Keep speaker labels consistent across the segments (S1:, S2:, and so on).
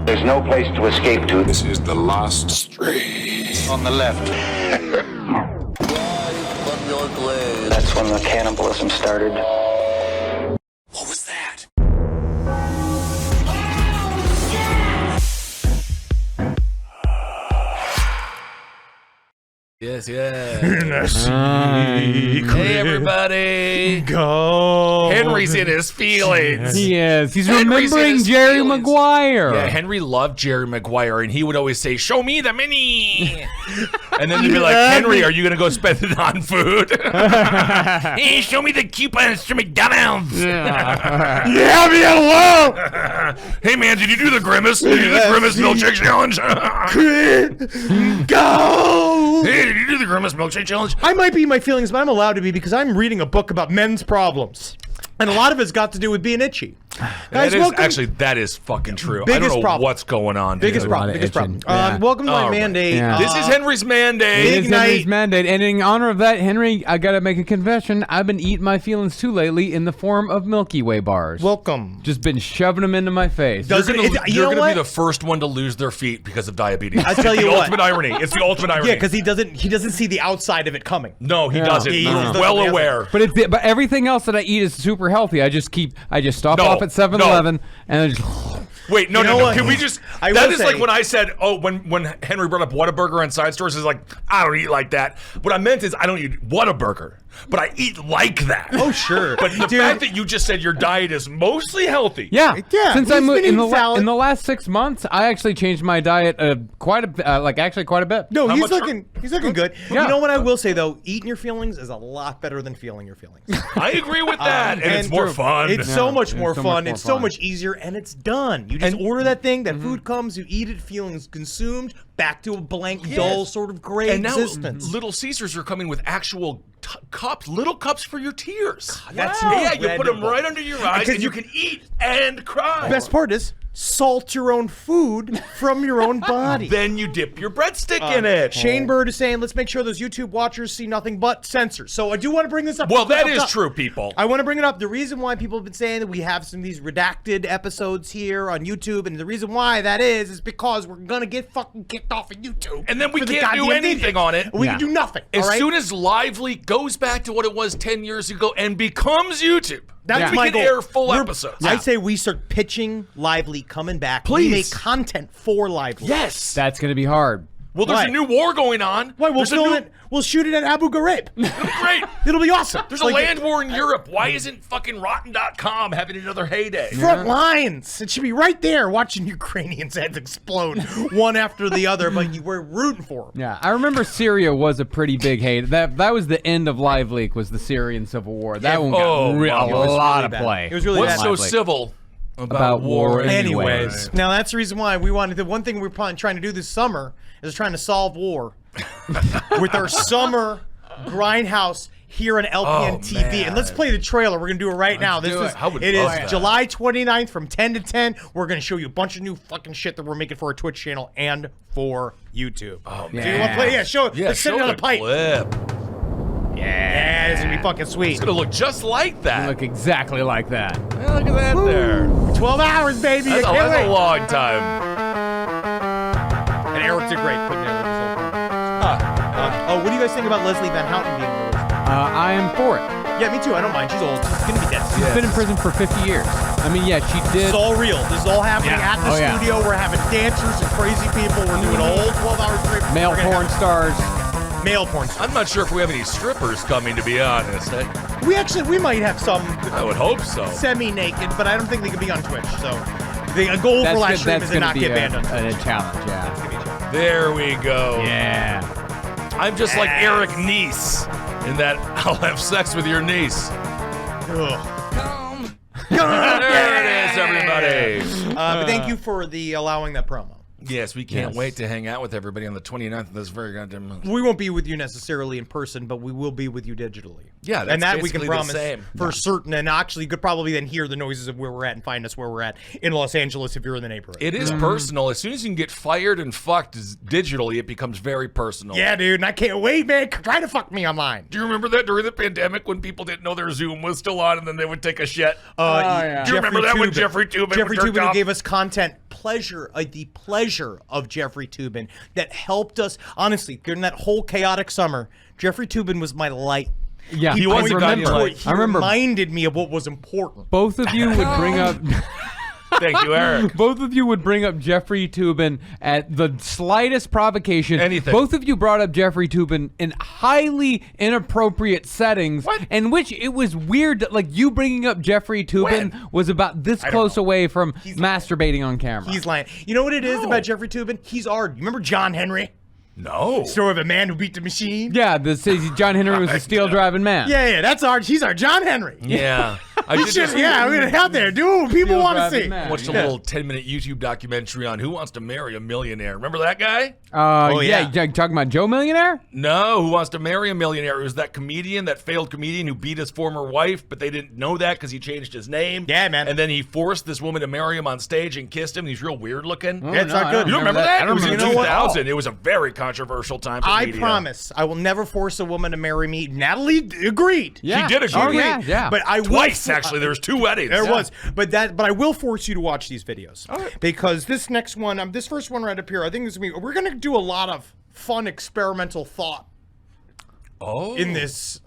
S1: There's no place to escape to.
S2: This is the last street.
S1: On the left. That's when the cannibalism started.
S2: What was that?
S3: Yes. Hey, everybody.
S4: Go.
S3: Henry's in his feelings.
S5: He is. He's
S3: Henry's in
S5: remembering
S3: his
S5: Jerry
S3: feelings.
S5: Maguire.
S3: Yeah, Henry loved Jerry Maguire, and he would always say, "Show me the mini." And then he'd be like, "Henry, are you gonna go spend it on food?" Hey, show me the coupons to McDonald's.
S4: Yeah, me alone.
S3: Hey, man, did you do the Grimace? Did you do the Grimace milkshake challenge?
S4: Go.
S3: Hey, did you do the Grimace milkshake challenge?
S4: I might be in my feelings, but I'm allowed to be because I'm reading a book about men's problems. And a lot of it's got to do with being itchy. Guys, welcome.
S3: That is fucking true. I
S4: Biggest
S3: don't know
S4: problem.
S3: what's going on.
S4: Biggest
S3: dude.
S4: problem. Biggest problem.
S5: Yeah.
S4: Welcome to my
S3: All right.
S4: mandate.
S5: Yeah.
S3: This is Henry's mandate.
S5: It is
S4: Big
S5: Henry's
S4: night.
S5: mandate. And in honor of that, Henry, I gotta make a confession. I've been eating my feelings too lately in the form of Milky Way bars.
S4: Welcome.
S5: Just been shoving them into my face.
S3: You're
S4: Doesn't
S3: gonna,
S4: it- you
S3: you're
S4: know
S3: gonna
S4: what?
S3: be the first one to lose their feet because of diabetes.
S4: I tell you
S3: the
S4: what.
S3: ultimate irony. It's the ultimate irony.
S4: Yeah, because he doesn't see the outside of it coming.
S3: No, he doesn't.
S4: He
S3: We're
S4: doesn't.
S3: well aware.
S5: But but everything else that I eat is super healthy. I just stop
S3: No,
S5: off at 7-Eleven and then just
S3: Wait, no.
S4: know what?
S3: Can we just?
S4: I
S3: That
S4: will
S3: is like
S4: say-
S3: when I said, when Henry brought up Whataburger on side stores, is like, I don't eat like that. What I meant is I don't eat Whataburger, but I eat like that.
S4: Oh, sure.
S3: But the
S4: Dude.
S3: fact that you just said your diet is mostly healthy.
S5: Yeah.
S4: Yeah,
S5: Since
S4: he's
S5: I moved
S4: been
S5: in the
S4: eating salad.
S5: in the last 6 months, I actually changed my diet quite a bit.
S4: No,
S3: How
S4: he's
S3: much
S4: looking good.
S5: Yeah.
S4: You know what I will say though? Eating your feelings is a lot better than feeling your feelings.
S3: I agree with that, and it's more fun.
S4: It's so much more
S5: so
S4: fun.
S5: much more
S4: It's so
S5: fun.
S4: much easier, and it's done. You just order that thing. That food comes. You eat it. Feelings consumed. Back to a blank, dull sort of gray
S3: And now
S4: existence.
S3: Little Caesars are coming with actual cups, little cups for your tears.
S4: That's
S3: Yeah, you put them
S4: incredible.
S3: right under your eyes,
S4: Because
S3: and you can eat and cry.
S4: Best part is salt your own food from your own body.
S3: Then you dip your breadstick in it.
S4: Shane Bird is saying, let's make sure those YouTube watchers see nothing but censors. So I do want to bring this up.
S3: Well, that
S4: Up
S3: is
S4: top.
S3: true, people.
S4: I want to bring it up. The reason why people have been saying that we have some of these redacted episodes here on YouTube, and the reason why that is because we're going to get fucking kicked off of YouTube.
S3: And then we
S4: for the
S3: can't do
S4: goddamn
S3: anything
S4: video.
S3: on it.
S4: We
S5: Yeah.
S4: can do nothing.
S3: As
S4: all right?
S3: soon as Lively goes back to what it was 10 years ago and becomes YouTube,
S4: That's
S3: we
S4: my
S3: can
S4: goal.
S3: air full
S4: We're-
S3: episodes.
S4: I say we start pitching Lively coming back.
S3: Please.
S4: We make content for Lively.
S3: Yes.
S5: That's gonna be hard.
S3: Well, there's
S4: Why?
S3: a new war going on.
S4: Why? We'll
S3: There's a
S4: film
S3: new-
S4: it. We'll shoot it at Abu Ghraib.
S3: Great.
S4: It'll be awesome.
S3: There's a land war in Europe. Why isn't fucking Rotten.com having another heyday?
S4: Front lines. It should be right there watching Ukrainians' heads explode one after the other, but we're rooting for them.
S5: Yeah, I remember Syria was a pretty big hate. That was the end of Live Leak, was the Syrian civil war. That one got
S3: Oh,
S5: a
S3: wow. It was
S5: lot
S4: really
S5: of
S4: bad.
S5: play.
S4: It was really
S3: What's
S4: bad.
S3: so
S5: Live Leak.
S3: civil
S5: About war
S4: Anyways, now that's the reason why we wanted. The one thing we're probably trying to do this summer is trying to solve war with our summer grindhouse here on LPN
S3: Oh,
S4: TV.
S3: man.
S4: And let's play the trailer. We're gonna do it right now.
S3: do
S4: This
S3: it. I would
S4: is
S3: love that.
S4: July 29th from 10 to 10. We're gonna show you a bunch of new fucking shit that we're making for our Twitch channel and for YouTube.
S3: Oh,
S4: Do you want to play? Yeah, show it.
S3: Yeah,
S4: Let's send
S3: show
S4: it on
S3: the
S4: a pipe.
S3: clip.
S4: Yeah, this is gonna be fucking sweet.
S3: It's gonna look just like that.
S5: Look exactly like that.
S3: Yeah, look at that there.
S4: 12 hours, baby.
S3: That's,
S4: I
S3: a,
S4: can't
S3: that's a
S4: wait.
S3: long time.
S4: And Eric did great putting together this whole program. What do you guys think about Leslie Van Houten being released?
S5: I am for it.
S4: Yeah, me too. I don't mind. She's old. She's gonna be dead.
S5: She's been in prison for 50 years. I mean, yeah, she
S4: This
S5: did.
S4: is all real. This is all happening
S5: Yeah.
S4: at the
S5: Oh, yeah.
S4: studio. We're having dancers and crazy people. We're doing a whole 12-hour strip.
S5: Male
S4: We're gonna
S5: porn stars.
S4: have Male porn stars.
S3: I'm not sure if we have any strippers coming, to be honest.
S4: We might have some
S3: I would hope so.
S4: semi-naked, but I don't think they can be on Twitch. So a goal for last stream is to
S5: gonna
S4: not
S5: be
S4: get
S5: a,
S4: banned on Twitch.
S5: a challenge, yeah.
S3: There we go.
S5: Yeah.
S3: I'm just like Eric Niece in that I'll have sex with your niece.
S4: Ugh.
S3: There it is, everybody.
S4: But thank you for allowing that promo.
S3: Yes, we can't
S5: Yes.
S3: wait to hang out with everybody on the 29th of this very goddamn month.
S4: We won't be with you necessarily in person, but we will be with you digitally.
S3: Yeah, that's
S4: and that we can
S3: basically the
S4: promise
S3: same.
S4: for certain. And actually, you could probably then hear the noises of where we're at and find us where we're at in Los Angeles if you're in the neighborhood.
S3: It is personal. As soon as you can get fired and fucked digitally, it becomes very personal.
S4: Yeah, dude, and I can't wait, man. Try to fuck me online.
S3: Do you remember that during the pandemic when people didn't know their Zoom was still on and then they would take a shit?
S5: yeah.
S3: Do you remember that when Jeffrey Tubin
S4: Jeffrey
S3: jerked
S4: Tubin
S3: off?
S4: gave us content pleasure of Jeffrey Toobin that helped us. Honestly, during that whole chaotic summer, Jeffrey Toobin was my light.
S5: Yeah,
S3: He was a guiding light.
S4: He
S5: I remember
S4: reminded me of what was important.
S5: both of you would bring up.
S3: Thank you, Eric.
S5: Both of you would bring up Jeffrey Toobin at the slightest provocation.
S3: Anything.
S5: Both of you brought up Jeffrey Toobin in highly inappropriate settings,
S3: What?
S5: in which it was weird that, like, you bringing up Jeffrey Toobin was about this close away from masturbating on camera.
S4: He's lying. You know what it is about Jeffrey Toobin? He's art. You remember John Henry?
S3: No.
S4: Story of a man who beat the machine?
S5: Yeah, John Henry was a steel driving man.
S4: Yeah, that's art. He's our John Henry.
S3: Yeah. I
S4: He
S3: did
S4: should,
S3: just
S4: yeah, we're gonna out there. Do what people
S5: Steel
S4: want to
S5: driving
S4: see.
S5: man.
S3: watched a little 10-minute YouTube documentary on Who Wants to Marry a Millionaire. Remember that guy?
S5: Yeah, you talking about Joe Millionaire?
S3: No, Who Wants to Marry a Millionaire. It was that comedian, that failed comedian who beat his former wife, but they didn't know that because he changed his name.
S4: Yeah, man.
S3: And then he forced this woman to marry him on stage and kissed him. He's real weird looking.
S4: Yeah, it's not good.
S3: You don't remember that?
S5: I don't
S3: It was in
S5: remember that.
S3: 2000. It was a very controversial time for
S4: I
S3: media.
S4: promise I will never force a woman to marry me. Natalie agreed.
S5: Yeah.
S3: She did agree.
S5: Oh, yeah.
S4: But I
S3: Twice,
S4: will,
S3: actually. There was 2 weddings.
S4: There was, but I will force you to watch these videos because this next one, this first one right up here, I think we're gonna do a lot of fun experimental thought in this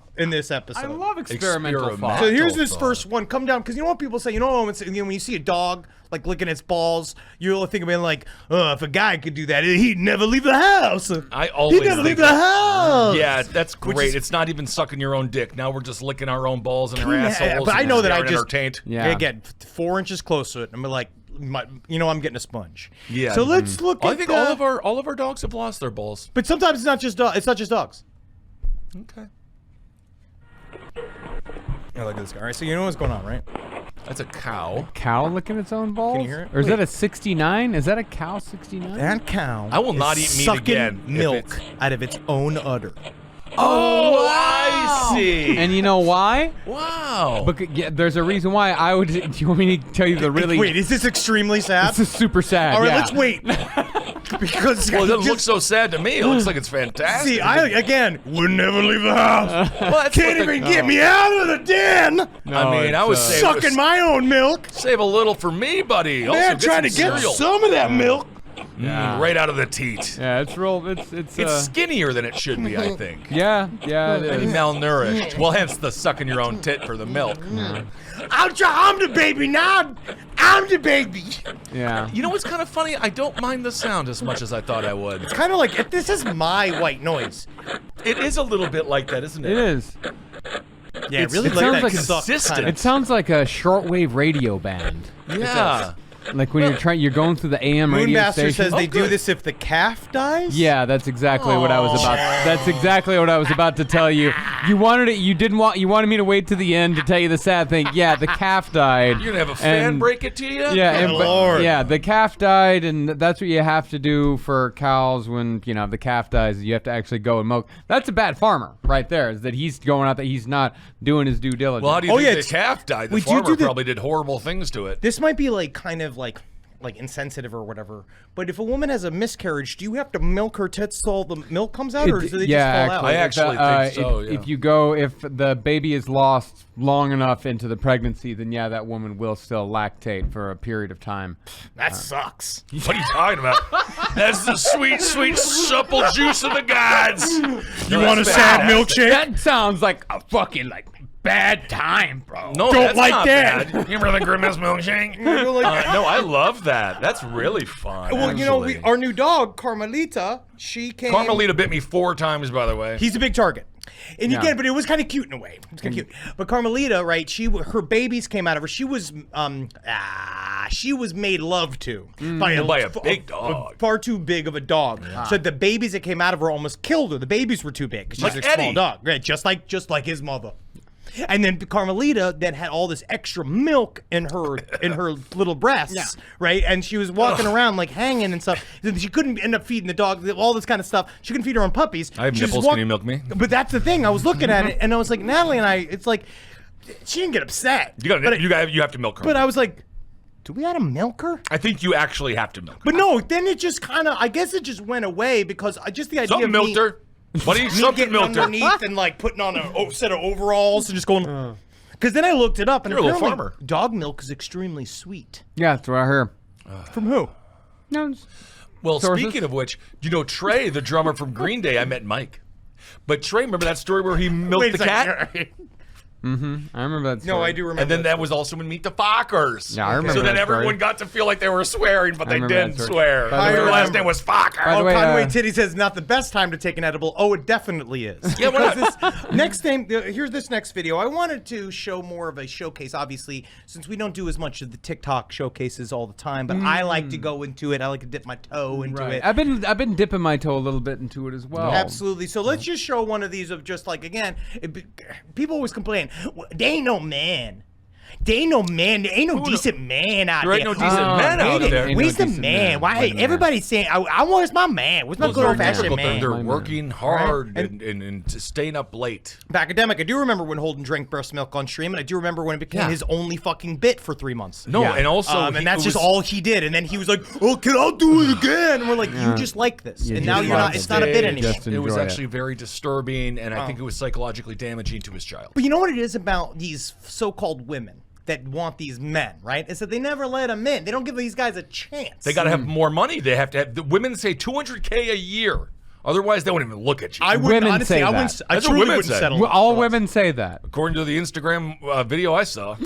S4: episode.
S5: I love experimental
S3: Experiment.
S5: thought.
S4: So here's this
S3: thought.
S4: first one. Come down, because you know what people say. You know when you see a dog like licking its balls, you'll think about like, oh, if a guy could do that, he'd never leave the house.
S3: I always
S4: He'd never
S3: think
S4: leave the house.
S3: Yeah, that's
S4: Which
S3: great.
S4: is-
S3: It's not even sucking your own dick. Now we're just licking our own balls and our
S4: Yeah,
S3: assholes.
S4: but I
S3: and
S4: know that I
S3: staring at
S4: just
S3: our taint.
S5: Yeah.
S4: Again, 4 inches close to it. I'm like, I'm getting a sponge.
S3: Yeah.
S4: So let's look
S3: Well,
S4: at.
S3: I think all of our dogs have lost their balls.
S4: But sometimes it's not just dogs.
S3: Okay.
S4: Yeah, look at this guy. All right, so you know what's going on, right?
S3: That's a cow.
S5: Cow licking its own balls?
S4: you hear it?
S5: Or is that a 69? Is that a cow 69?
S4: That cow.
S3: I will not
S4: is
S3: eat meat
S4: sucking
S3: again if
S4: milk
S3: it's-
S4: out of its own udder.
S3: Oh, I see.
S5: And you know why?
S3: Wow.
S5: Because, yeah, there's a reason why. Do you want me to tell you the really?
S4: Wait, is this extremely sad?
S5: This is super sad.
S4: All right,
S5: yeah.
S4: let's wait. Because
S3: Well, it doesn't
S4: just-
S3: look so sad to me. It looks like it's fantastic.
S4: See, I again would never leave the house.
S3: well, that's
S4: Can't
S3: what the-
S4: even get me out of the den.
S3: I mean, I was
S4: Sucking my own milk.
S3: save a little for me, buddy. Also,
S4: Man,
S3: get
S4: trying to
S3: some
S4: get
S3: cereal.
S4: some of that milk.
S3: Right out of the teat.
S5: Yeah, it's real.
S3: It's skinnier than it should be, I think.
S5: Yeah, it
S3: And
S5: is.
S3: malnourished. Well, hence the sucking your own tit for the milk.
S4: I'm the baby now. I'm the baby.
S5: Yeah.
S3: You know what's kind of funny? I don't mind the sound as much as I thought I would.
S4: Kind of like this is my white noise.
S3: It is a little bit like that, isn't it?
S5: It is.
S4: Yeah,
S3: It's-
S4: really
S5: it sounds like
S3: consistent.
S5: It sounds like a shortwave radio band.
S3: Yeah.
S5: Like when you're going through the AM radio
S4: Moonmaster
S5: station.
S4: says they do
S3: good.
S4: this if the calf dies.
S5: Yeah, that's exactly what I was about. That's exactly what I was about to tell you. You wanted it. You didn't want. You wanted me to wait to the end to tell you the sad thing. Yeah, the calf died.
S3: You're going to have a fan
S5: and-
S3: break it to you?
S5: Yeah,
S4: Good Lord.
S5: yeah, the calf died, and that's what you have to do for cows when the calf dies. You have to actually go and milk. That's a bad farmer right there. Is that he's going out there? He's not doing his due diligence.
S3: Well, how do you
S4: Oh,
S3: think
S4: yeah,
S3: the
S4: it's-
S3: calf died? The
S4: we do
S3: farmer
S4: the-
S3: probably did horrible things to it.
S4: This might be like kind of like insensitive or whatever. But if a woman has a miscarriage, do you have to milk her tits till all the milk comes out, or do they
S5: yeah,
S4: just fall out?
S3: I actually think so, yeah.
S5: If the baby is lost long enough into the pregnancy, then yeah, that woman will still lactate for a period of time.
S4: That sucks.
S3: What are you talking about? That's the sweet, sweet, supple juice of the gods.
S4: You want a sad milkshake?
S5: That sounds like a fucking bad time, bro.
S3: No,
S4: Don't
S3: that's
S4: like
S3: not
S4: that.
S3: bad. You remember the Grimace milkshake? No, I love that. That's really fun.
S4: Well, you know,
S3: actually.
S4: our new dog, Carmelita, she came.
S3: Carmelita bit me 4 times, by the way.
S4: He's a big target. And
S5: Yeah.
S4: again, but it was kind of cute in a way. It was kind of cute. But Carmelita, right? Her babies came out of her. She was made love to by
S3: a big dog.
S4: far too big of a dog. So the babies that came out of her almost killed her. The babies were too big. 'Cause she's
S3: Like
S4: a small
S3: Eddie.
S4: dog, right? Just like his mother. And then Carmelita then had all this extra milk in her little breasts, right? And she was walking around like hanging and stuff. She couldn't end up feeding the dog, all this kind of stuff. She couldn't feed her own puppies.
S3: I have
S4: She was
S3: nipples. Can you milk me?
S4: But that's the thing. I was looking at it and I was like, Natalie and I, it's like, she didn't get upset.
S3: You have to milk her.
S4: But I was like, do we have to milk her?
S3: I think you actually have to milk her.
S4: But no, then it just kind of, I guess it just went away because just the idea
S3: Something
S4: of
S3: milked
S4: me,
S3: her. What are you?
S4: me
S3: Something
S4: getting
S3: milked her.
S4: underneath and like putting on a set of overalls and just going. Because then I looked it up and
S3: You're a little
S4: apparently
S3: farmer.
S4: dog milk is extremely sweet.
S5: Yeah, that's what I heard.
S4: From who?
S5: No. it's-
S3: Well,
S5: Sources?
S3: speaking of which, you know, Trey, the drummer from Green Day, I met Mike. But Trey, remember that story where he milked
S4: Wait a
S3: the cat?
S4: second.
S5: I remember that. Story.
S4: No, I do remember.
S3: And then that was also in Meet the Fockers.
S5: Yeah, I remember
S3: So then
S5: that
S3: everyone
S5: story.
S3: got to feel like they were swearing, but they
S5: remember that
S3: didn't
S5: story.
S3: swear.
S5: By the
S3: Their
S4: way,
S3: last
S4: remember-
S3: name was Focker.
S5: By the
S4: Oh,
S5: way,
S4: Conway Titty says not the best time to take an edible. Oh, it definitely is.
S3: Yeah, why
S4: Because this next thing, here's this next video. I wanted to show more of a showcase, obviously, since we don't do as much of the TikTok showcases all the time, but I like to go into it. I like to dip my toe into
S5: Right.
S4: it.
S5: I've been dipping my toe a little bit into it as well.
S4: Absolutely. So let's just show one of these of just like, again, people always complain, they ain't no man. They ain't no man. There ain't no decent man out
S3: There
S4: there.
S3: ain't no decent man out there.
S5: Ain't
S4: Where's
S5: no
S4: the
S5: decent
S4: man?
S5: man.
S4: Why?
S5: Wait a minute.
S4: Everybody's saying, where's my man? Where's my
S3: Those
S4: good
S3: are
S4: old fashioned
S3: difficult.
S4: man?
S3: They're
S5: My man.
S3: working hard
S4: Right?
S3: and staying up late.
S4: Academic, I do remember when Holden drank breast milk on stream, and I do remember when it became
S3: Yeah.
S4: his only fucking bit for 3 months.
S3: No, and also,
S4: And that's
S3: it
S4: just
S3: was-
S4: all he did. And then he was like, "Oh, can I do it again?" And we're like, "You just like this,
S5: You
S4: and
S5: just
S4: now you're
S5: love
S4: not.
S5: it.
S4: It's not a bit anymore."
S5: Just
S3: It was
S5: enjoy it.
S3: actually very disturbing, and I think it was psychologically damaging to his child.
S4: But you know what it is about these so-called women that want these men, right? Is that they never let them in. They don't give these guys a chance.
S3: They got to have more money. They have to have. The women say $200K a year. Otherwise, they won't even look at you.
S4: I wouldn't
S5: Women
S4: honestly.
S5: say
S4: I
S5: that.
S4: wouldn't. I
S3: That's what
S4: truly
S3: women
S4: wouldn't
S3: say.
S4: settle.
S5: Well,
S4: for
S5: all
S4: less.
S5: women say that.
S3: According to the Instagram video I saw.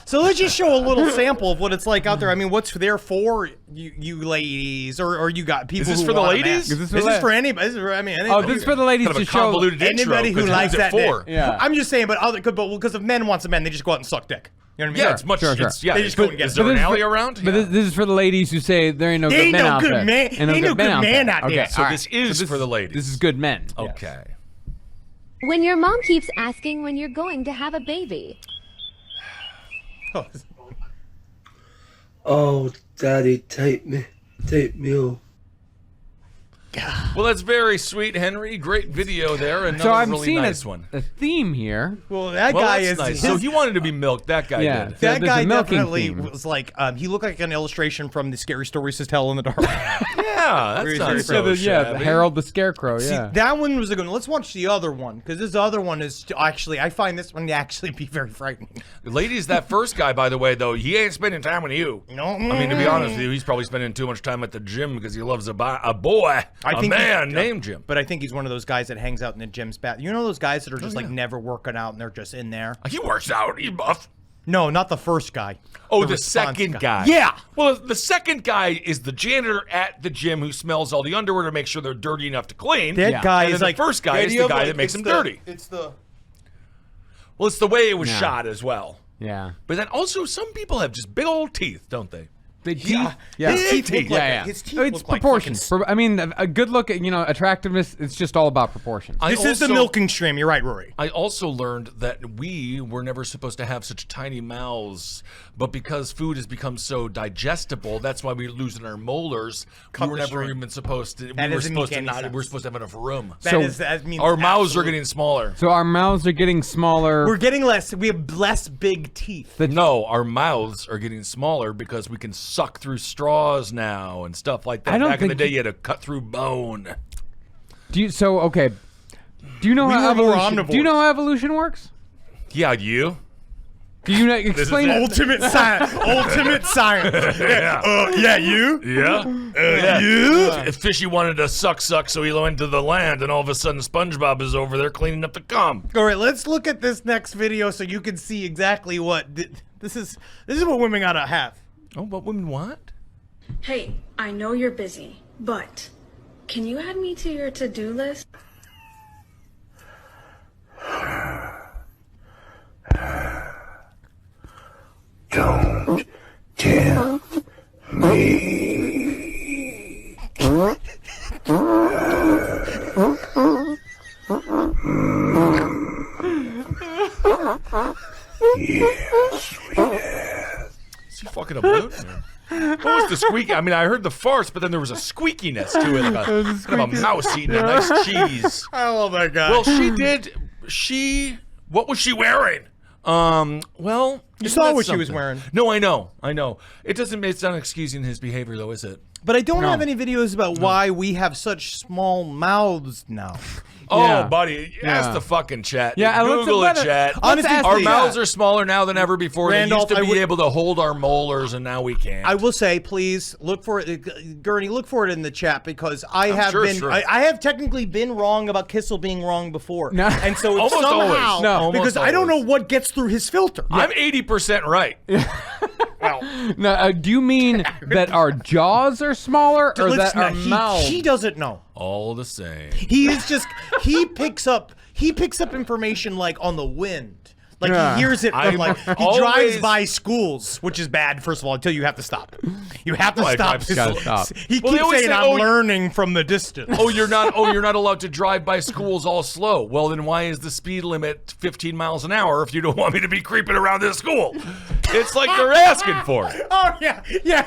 S4: So let's just show a little sample of what it's like out there. I mean, what's there for you ladies, or you got people?
S3: this
S4: who
S3: for the
S4: want a man?
S3: ladies?
S5: Is this for
S4: This is
S5: la-
S4: for anybody. This is for, I mean,
S5: Oh,
S4: anybody.
S5: this is for the ladies
S3: Kind of
S5: to
S3: a
S5: show.
S3: convoluted
S4: anybody
S3: intro.
S4: who
S3: 'cause
S4: likes
S3: who's it
S4: that
S3: for?
S4: dick.
S5: Yeah.
S4: I'm just saying, but because if men want some men, they just go out and suck dick. You know what I mean?
S3: Yeah, it's much.
S5: Sure.
S3: It's, yeah,
S4: They just go and get
S3: is
S4: it.
S3: there
S5: But
S3: an
S5: this is
S3: alley
S5: for-
S3: around?
S5: But this is for the ladies who say there ain't no
S4: There
S5: good
S4: ain't
S5: men
S4: no
S5: out
S4: good
S5: there.
S4: man- ain't no good man out
S5: Okay,
S4: there.
S3: So
S5: all right.
S3: this is for the ladies.
S5: This is good men.
S3: Okay.
S6: When your mom keeps asking when you're going to have a baby.
S7: Oh, Daddy, take me home.
S3: Well, that's very sweet, Henry. Great video there. Another
S5: So I'm
S3: really
S5: seeing
S3: nice
S5: a,
S3: one.
S5: a theme here.
S4: Well, that
S3: Well,
S4: guy
S3: that's
S4: is.
S3: nice.
S4: his-
S3: So he wanted to be milked. That guy
S5: Yeah.
S3: did.
S4: that
S5: There's
S4: guy
S5: a milking
S4: definitely
S5: theme.
S4: was like. He looked like an illustration from the Scary Stories to Tell in the Dark.
S3: Yeah, that's not so
S5: the
S3: shabby.
S5: Harold the Scarecrow.
S4: See,
S5: Yeah.
S4: that one was a good one. Let's watch the other one, because this other one is actually, I find this one to actually be very frightening.
S3: Ladies, that first guy, by the way, though, he ain't spending time with you.
S4: No.
S3: I mean, to be honest with you, he's probably spending too much time at the gym because he loves a boy, a man named Jim.
S4: But I think he's one of those guys that hangs out in the gym's bath. You know those guys that are just like never working out and they're just in there?
S3: He works out. He's buff.
S4: No, not the first guy.
S3: Oh, the
S4: response
S3: second guy.
S4: Yeah.
S3: Well, the second guy is the janitor at the gym who smells all the underwear to make sure they're dirty enough to clean.
S4: That guy
S3: and
S4: is
S3: then
S4: like
S3: the first guy is the guy that makes them dirty.
S4: It's the.
S3: Well, it's the way it was
S5: Yeah.
S3: shot as well.
S5: Yeah.
S3: But then also, some people have just big old teeth, don't they?
S5: Big teeth.
S4: Yeah.
S5: Yeah.
S4: His teeth look
S3: teeth.
S4: like
S5: Yeah.
S4: his teeth
S5: It's
S4: look like
S5: proportions.
S4: fucking-
S5: I mean, a good look at attractiveness. It's just all about proportions.
S4: This is the milking stream. You're right, Rory.
S3: I also learned that we were never supposed to have such tiny mouths, but because food has become so digestible, that's why we're losing our molars.
S4: Cut
S3: we were
S4: the
S3: never
S4: string.
S3: even supposed to.
S4: That
S3: we were
S4: doesn't
S3: supposed
S4: make
S3: to
S4: any
S3: not.
S4: sense.
S3: We're supposed to have enough room.
S4: That means
S3: Our mouths are
S4: absolute-
S3: getting smaller.
S5: So our mouths are getting smaller.
S4: We're getting less. We have less big teeth.
S3: No, our mouths are getting smaller because we can suck through straws now and stuff like that.
S5: I don't
S3: Back in the
S5: think
S3: day,
S5: you-
S3: you had to cut through bone.
S5: Okay. Do you know
S4: We
S5: how
S4: were more
S5: evolution? Do you know
S4: omnivores.
S5: how evolution works?
S3: Yeah, you.
S5: Do you explain?
S3: it.
S4: Ultimate science. Ultimate science. Yeah, you.
S3: Yeah. You. Fishy wanted to suck, so he went to the land, and all of a sudden, SpongeBob is over there cleaning up the cum.
S4: All right, let's look at this next video so you can see exactly what this is. This is what women gotta have.
S3: Oh, what women want?
S8: Hey, I know you're busy, but can you add me to your to-do list?
S7: Don't tempt me.
S3: Is he fucking a boot? What was the squeak? I mean, I heard the farce, but then there was a squeakiness to it, like a mouse eating a nice cheese.
S4: I love that guy.
S3: Well, she did. What was she wearing? Well,
S4: You
S3: isn't
S4: saw
S3: that
S4: what she was
S3: something?
S4: wearing.
S3: No, I know. It's not excusing his behavior, though, is it?
S4: But I don't have any videos about why we have such small mouths now.
S3: Oh,
S5: Yeah.
S3: buddy, ask
S5: Yeah.
S3: the fucking chat.
S5: Yeah,
S3: Google it, chat.
S4: Honestly,
S3: Our
S4: please.
S3: mouths are smaller now than ever before.
S4: Randolph,
S3: they
S4: I
S3: used to
S4: would-
S3: be able to hold our molars, and now we can't.
S4: I will say, please look for it, Gurney. Look for it in the chat because I have
S3: sure,
S4: been,
S3: sure.
S4: I have technically been wrong about Kissel being wrong before,
S5: No.
S4: and so if
S3: Almost
S4: somehow,
S3: always. No,
S4: because
S3: almost
S4: I don't know
S3: always.
S4: what gets through his filter.
S3: I'm 80% right.
S5: No, do you mean that our jaws are smaller or
S4: Let's
S5: that our
S4: not-
S5: mouths?
S4: he doesn't know.
S3: All the same.
S4: He is just he picks up information like on the wind. Like
S5: Yeah.
S4: he hears it from
S3: I'm
S4: like he
S3: always-
S4: drives by schools, which is bad. First of all, until you have to stop. You have to
S3: Well, I
S4: stop.
S3: drive- gotta
S5: stop.
S4: He
S3: Well, they
S4: keeps
S3: always
S4: saying,
S3: say,
S4: "I'm
S3: "Oh,
S4: learning from the distance."
S3: Oh, you're not allowed to drive by schools all slow. Well, then why is the speed limit 15 miles an hour if you don't want me to be creeping around this school? It's like they're asking for it.
S4: Oh yeah.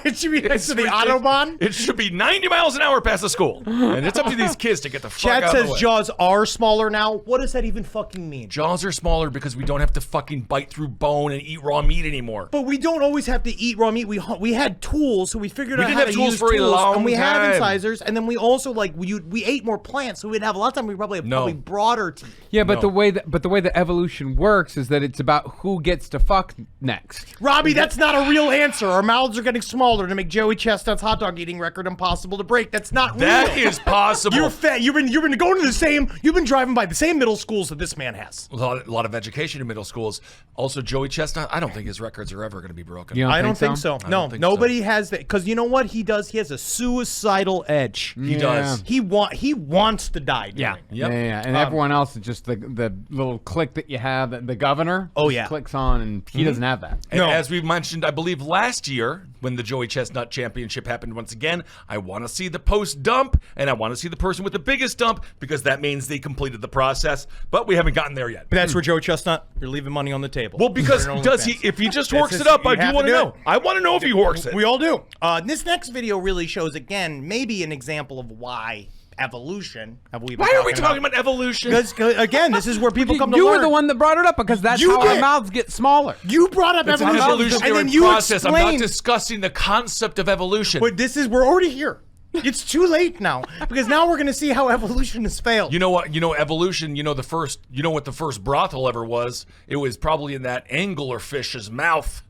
S4: It should be next to the
S3: ridiculous.
S4: Autobahn.
S3: It should be 90 miles an hour past the school. And it's up to these kids to get the fuck
S4: Chad
S3: out of the
S4: says
S3: way.
S4: jaws are smaller now. What does that even fucking mean?
S3: Jaws are smaller because we don't have to fucking bite through bone and eat raw meat anymore.
S4: But we don't always have to eat raw meat. We had tools, so we figured
S3: We
S4: out
S3: didn't
S4: how
S3: have
S4: to
S3: tools
S4: use
S3: for a
S4: tools,
S3: long
S4: and we have
S3: time.
S4: incisors, and then we also like we ate more plants, so we'd have a lot of time. We probably have
S3: No.
S4: probably broader teeth.
S5: Yeah, but
S3: No.
S5: the way that evolution works is that it's about who gets to fuck next.
S4: Robbie, that's not a real answer. Our mouths are getting smaller to make Joey Chestnut's hot dog eating record impossible to break. That's not
S3: That
S4: real.
S3: is possible.
S4: You're fat. You've been going to the same. You've been driving by the same middle schools that this man has.
S3: A lot of education in middle schools. Also, Joey Chestnut, I don't think his records are ever going to be broken.
S5: You
S4: I don't think so.
S3: I
S4: No,
S3: don't think
S4: nobody has that. Because you know what he does? He has a suicidal edge.
S3: He does.
S4: He wants to die. doing it.
S3: Yep.
S5: Yeah. And everyone else is just the little click that you have. The governor.
S4: Oh,
S5: just
S4: yeah.
S5: clicks on, and he doesn't have that.
S3: And
S4: No.
S3: as we mentioned, I believe last year when the Joey Chestnut Championship happened once again, I want to see the post dump and I want to see the person with the biggest dump because that means they completed the process. But we haven't gotten there yet.
S4: But that's where Joey Chestnut, you're leaving money on the table.
S3: Well, because
S4: You're an
S3: does he?
S4: OnlyFans.
S3: If he just
S4: That's
S3: works
S4: his-
S3: it up, I
S4: you
S3: do
S4: have
S3: want
S4: to
S3: to
S4: do
S3: know.
S4: it.
S3: I want to know if he works it.
S4: We all do. This next video really shows again maybe an example of why evolution.
S3: Why are we talking about evolution?
S4: Because again, this is where people come to
S5: You
S4: learn.
S5: were the one that brought it up because that's
S4: You
S5: how our
S4: did.
S5: mouths get smaller.
S4: You brought up
S3: It's an
S4: evolution,
S3: evolutionary
S4: and then you
S3: process. I'm not
S4: explained.
S3: discussing the concept of evolution.
S4: But we're already here. It's too late now because now we're going to see how evolution has failed.
S3: You know what? You know evolution. You know what the first brothel ever was? It was probably in that angler fish's mouth.